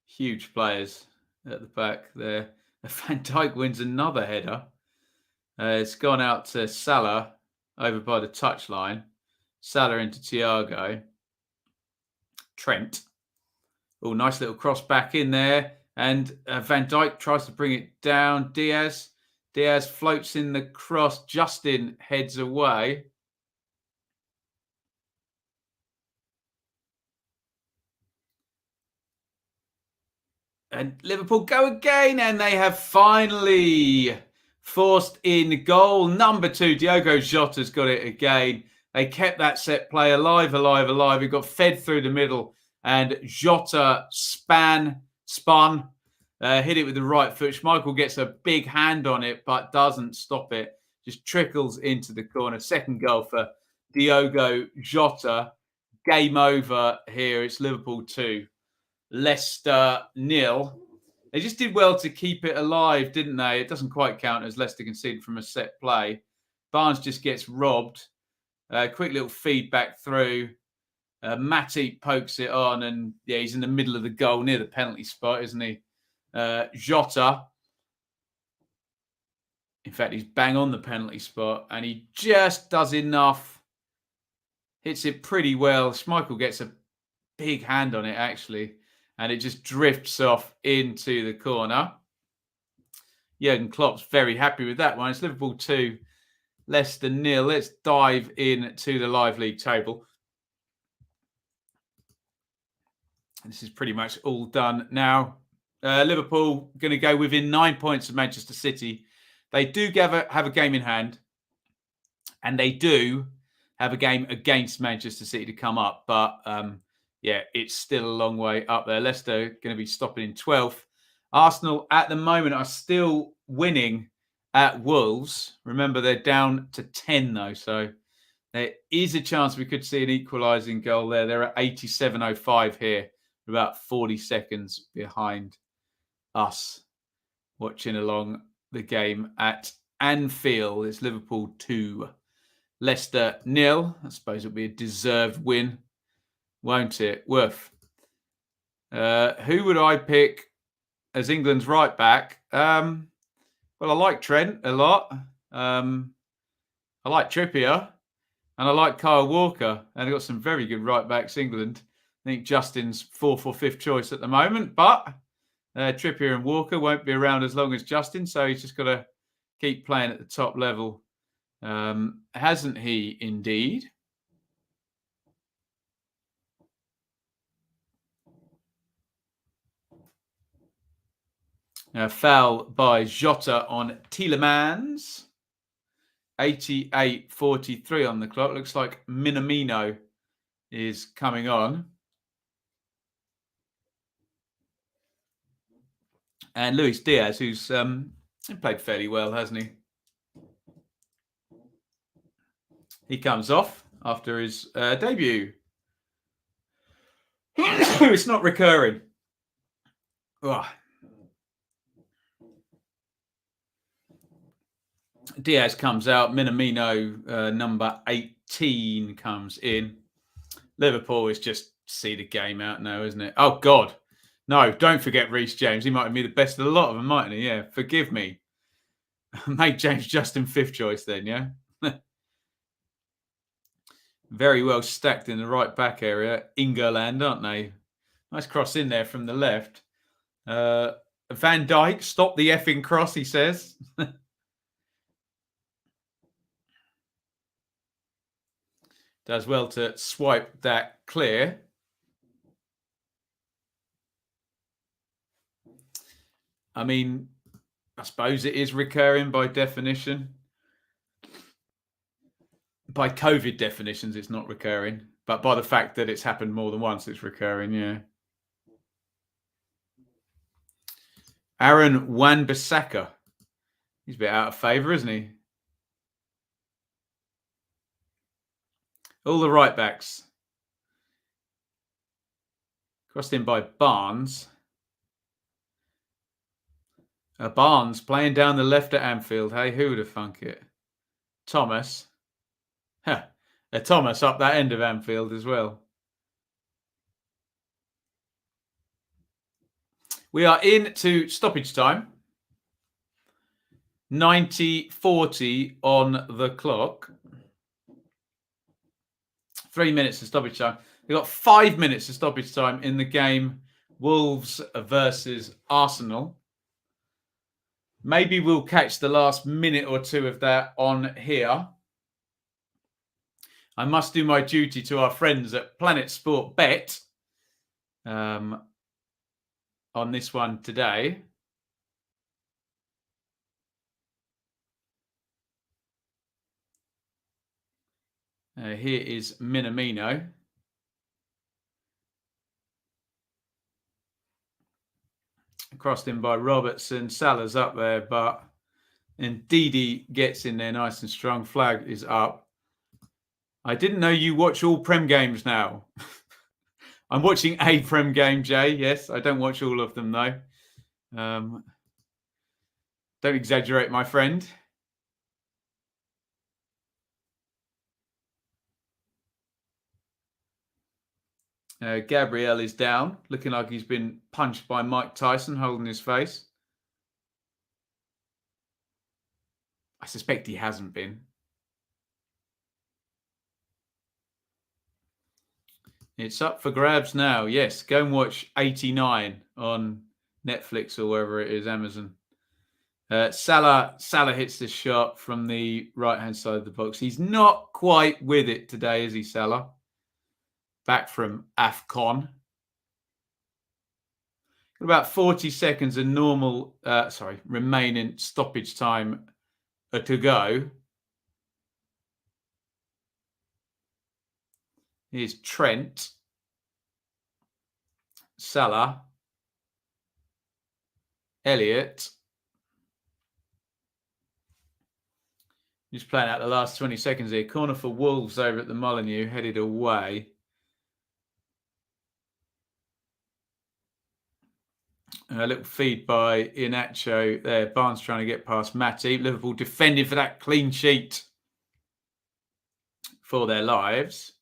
Huge players at the back there. Van Dijk wins another header. It's gone out to Salah over by the touchline. Salah into Thiago. Trent. Oh, nice little cross back in there. And Van Dijk tries to bring it down. Diaz floats in the cross. Justin heads away. And Liverpool go again, and they have finally forced in goal. Number 2, Diogo Jota's got it again. They kept that set play alive. It got fed through the middle, and Jota spun, hit it with the right foot. Schmeichel gets a big hand on it, but doesn't stop it. Just trickles into the corner. Second goal for Diogo Jota. Game over here. It's Liverpool 2. Leicester 0. They just did well to keep it alive, didn't they? It doesn't quite count as Leicester conceded from a set play. Barnes just gets robbed. Quick little feedback through. Matip pokes it on, and yeah, he's in the middle of the goal near the penalty spot, isn't he? Jota. In fact, he's bang on the penalty spot, and he just does enough. Hits it pretty well. Schmeichel gets a big hand on it, actually. And it just drifts off into the corner. Jurgen Klopp's very happy with that one. It's Liverpool 2, Leicester 0. Let's dive into the live league table. This is pretty much all done now. Liverpool going to go within 9 points of Manchester City. They do have a game in hand. And they do have a game against Manchester City to come up. But yeah, it's still a long way up there. Leicester going to be stopping in 12th. Arsenal at the moment are still winning at Wolves. Remember, they're down to 10, though. So there is a chance we could see an equalising goal there. They're at 87.05 here, about 40 seconds behind us, watching along the game at Anfield. It's Liverpool 2, Leicester 0. I suppose it'll be a deserved win, won't it? Worth. Who would I pick as England's right back? Well, I like Trent a lot. I like Trippier. And I like Kyle Walker. And they've got some very good right backs, England. I think Justin's 4th or 5th choice at the moment. But Trippier and Walker won't be around as long as Justin. So he's just got to keep playing at the top level. Hasn't he, indeed? Foul by Jota on Tielemans. 88.43 on the clock. Looks like Minamino is coming on. And Luis Diaz, who's played fairly well, hasn't he? He comes off after his debut. It's not recurring. Oh. Diaz comes out. Minamino, number 18, comes in. Liverpool is just see the game out now, isn't it? Oh, God. No, don't forget Reece James. He might have been the best of the lot of them, mightn't he? Yeah, forgive me. Make James Justin 5th choice then, yeah? Very well stacked in the right back area. England, aren't they? Nice cross in there from the left. Van Dijk, stop the effing cross, he says. Does well to swipe that clear. I mean, I suppose it is recurring by definition. By COVID definitions, it's not recurring. But by the fact that it's happened more than once, it's recurring, yeah. Aaron Wan-Bissaka. He's a bit out of favour, isn't he? All the right backs. Crossed in by Barnes. Barnes playing down the left at Anfield. Hey, who would have thunk it? Thomas. Thomas up that end of Anfield as well. We are into stoppage time. 90:40 on the clock. 3 minutes of stoppage time. We've got 5 minutes of stoppage time in the game Wolves versus Arsenal. Maybe we'll catch the last minute or two of that on here. I must do my duty to our friends at Planet Sport Bet on this one today. Here is Minamino. Crossed in by Robertson. Salah's up there, but Ndidi gets in there nice and strong. Flag is up. I didn't know you watch all Prem games now. I'm watching a Prem game, Jay. Yes, I don't watch all of them, though. Don't exaggerate, my friend. Gabriel is down, looking like he's been punched by Mike Tyson, holding his face. I suspect he hasn't been. It's up for grabs now. Yes, go and watch 89 on Netflix or wherever it is, Amazon. Salah hits the shot from the right-hand side of the box. He's not quite with it today, is he, Salah? Back from AFCON. About 40 seconds of remaining stoppage time to go. Here's Trent. Salah. Elliott. Just playing out the last 20 seconds here. Corner for Wolves over at the Molineux, headed away. A little feed by Iheanacho there. Barnes trying to get past Matty. Liverpool defending for that clean sheet for their lives.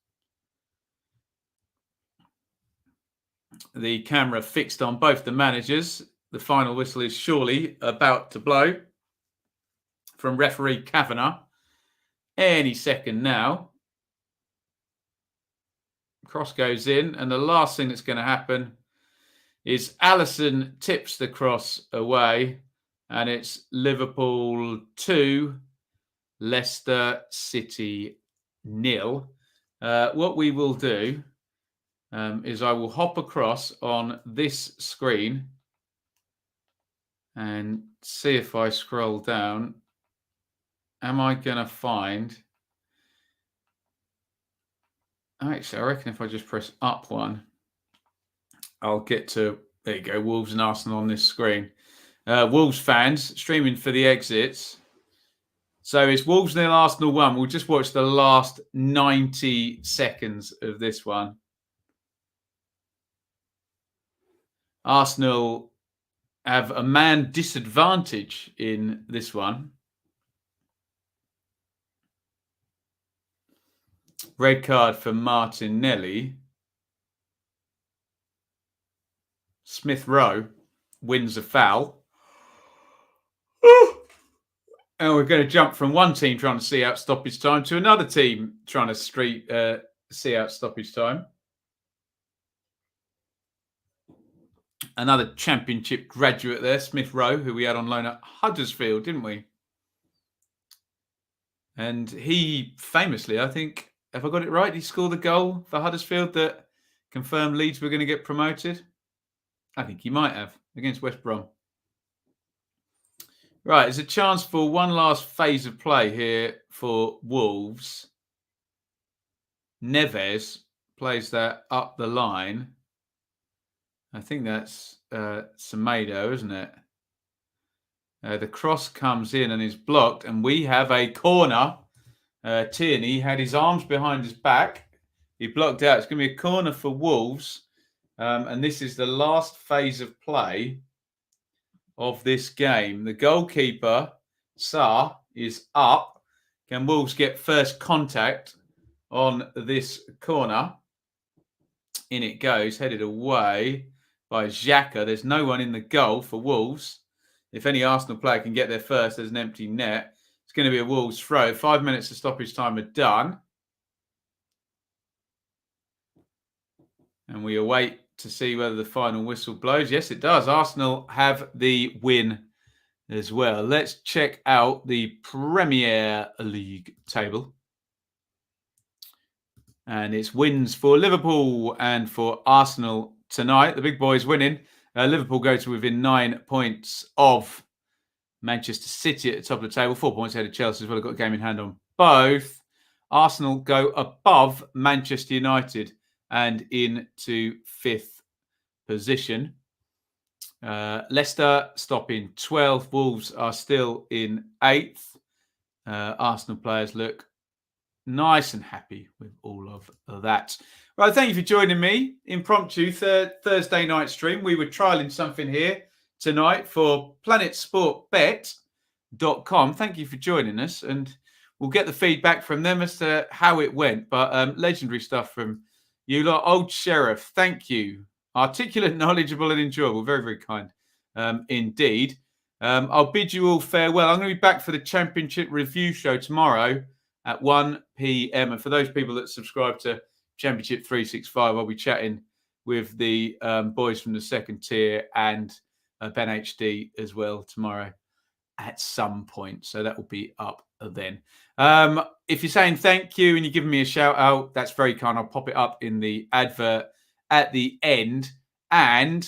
The camera fixed on both the managers. The final whistle is surely about to blow from referee Kavanagh. Any second now. Cross goes in, and the last thing that's going to happen is Alisson tips the cross away, and it's Liverpool 2, Leicester City 0. What we will do is I will hop across on this screen and see if I scroll down. Am I going to find... Actually, I reckon if I just press up one, I'll get to... There you go, Wolves and Arsenal on this screen. Wolves fans streaming for the exits. So it's Wolves 0, Arsenal 1. We'll just watch the last 90 seconds of this one. Arsenal have a man disadvantage in this one. Red card for Martinelli. Smith Rowe wins a foul. And we're going to jump from one team trying to see out stoppage time to another team trying to see out stoppage time. Another championship graduate there, Smith Rowe, who we had on loan at Huddersfield, didn't we? And he famously, I think, have I got it right? He scored the goal for Huddersfield that confirmed Leeds were going to get promoted. I think he might have against West Brom. Right, there's a chance for one last phase of play here for Wolves. Neves plays that up the line. I think that's Semedo, isn't it? The cross comes in and is blocked, and we have a corner. Tierney had his arms behind his back. He blocked out. It's going to be a corner for Wolves. And this is the last phase of play of this game. The goalkeeper, Sarr, is up. Can Wolves get first contact on this corner? In it goes, headed away by Xhaka. There's no one in the goal for Wolves. If any Arsenal player can get there first, there's an empty net. It's going to be a Wolves throw. 5 minutes of stoppage time are done. And we await to see whether the final whistle blows. Yes, it does. Arsenal have the win as well. Let's check out the Premier League table. And it's wins for Liverpool and for Arsenal tonight. The big boys winning. Liverpool go to within 9 points of Manchester City at the top of the table. 4 points ahead of Chelsea as well. They've got a game in hand on both. Arsenal go above Manchester United and into 5th position. Leicester stop in 12th. Wolves are still in 8th. Arsenal players look nice and happy with all of that. Right, thank you for joining me. Impromptu Thursday night stream. We were trialing something here tonight for planetsportbet.com. Thank you for joining us, and we'll get the feedback from them as to how it went. But legendary stuff from you lot. Old Sheriff, thank you. Articulate, knowledgeable, and enjoyable. Very, very kind indeed. I'll bid you all farewell. I'm going to be back for the Championship Review Show tomorrow at 1 p.m. And for those people that subscribe to Championship 365, I'll be chatting with the boys from the second tier and Ben HD as well tomorrow at some point. So that will be up then. If you're saying thank you and you're giving me a shout out, that's very kind. I'll pop it up in the advert at the end. And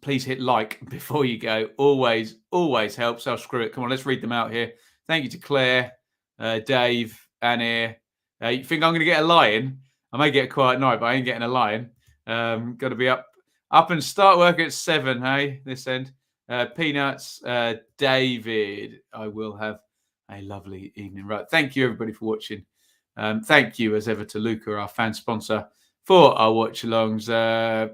please hit like before you go. Always, always helps. I'll screw it. Come on, let's read them out here. Thank you to Claire, Dave, Annie. You think I'm going to get a lion? I may get a quiet night, but I ain't getting a lion. Got to be up and start work at 7, hey, this end. Peanuts, David, I will have a lovely evening. Right. Thank you, everybody, for watching. Thank you, as ever, to Luca, our fan sponsor, for our watch-alongs.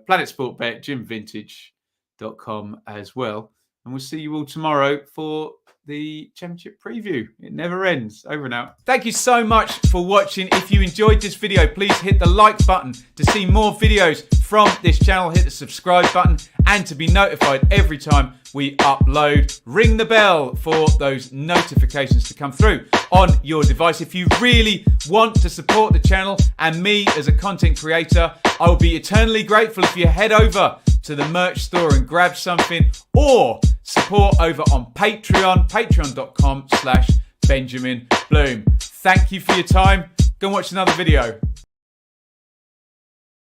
Planet Sport Bet, GymVintage.com as well. And we'll see you all tomorrow for the Championship preview. It never ends. Over and out. Thank you so much for watching. If you enjoyed this video, please hit the like button to see more videos from this channel. Hit the subscribe button and to be notified every time we upload. Ring the bell for those notifications to come through on your device. If you really want to support the channel and me as a content creator, I will be eternally grateful if you head over to the merch store and grab something, or support over on Patreon, patreon.com/Benjamin Bloom. Thank you for your time. Go and watch another video.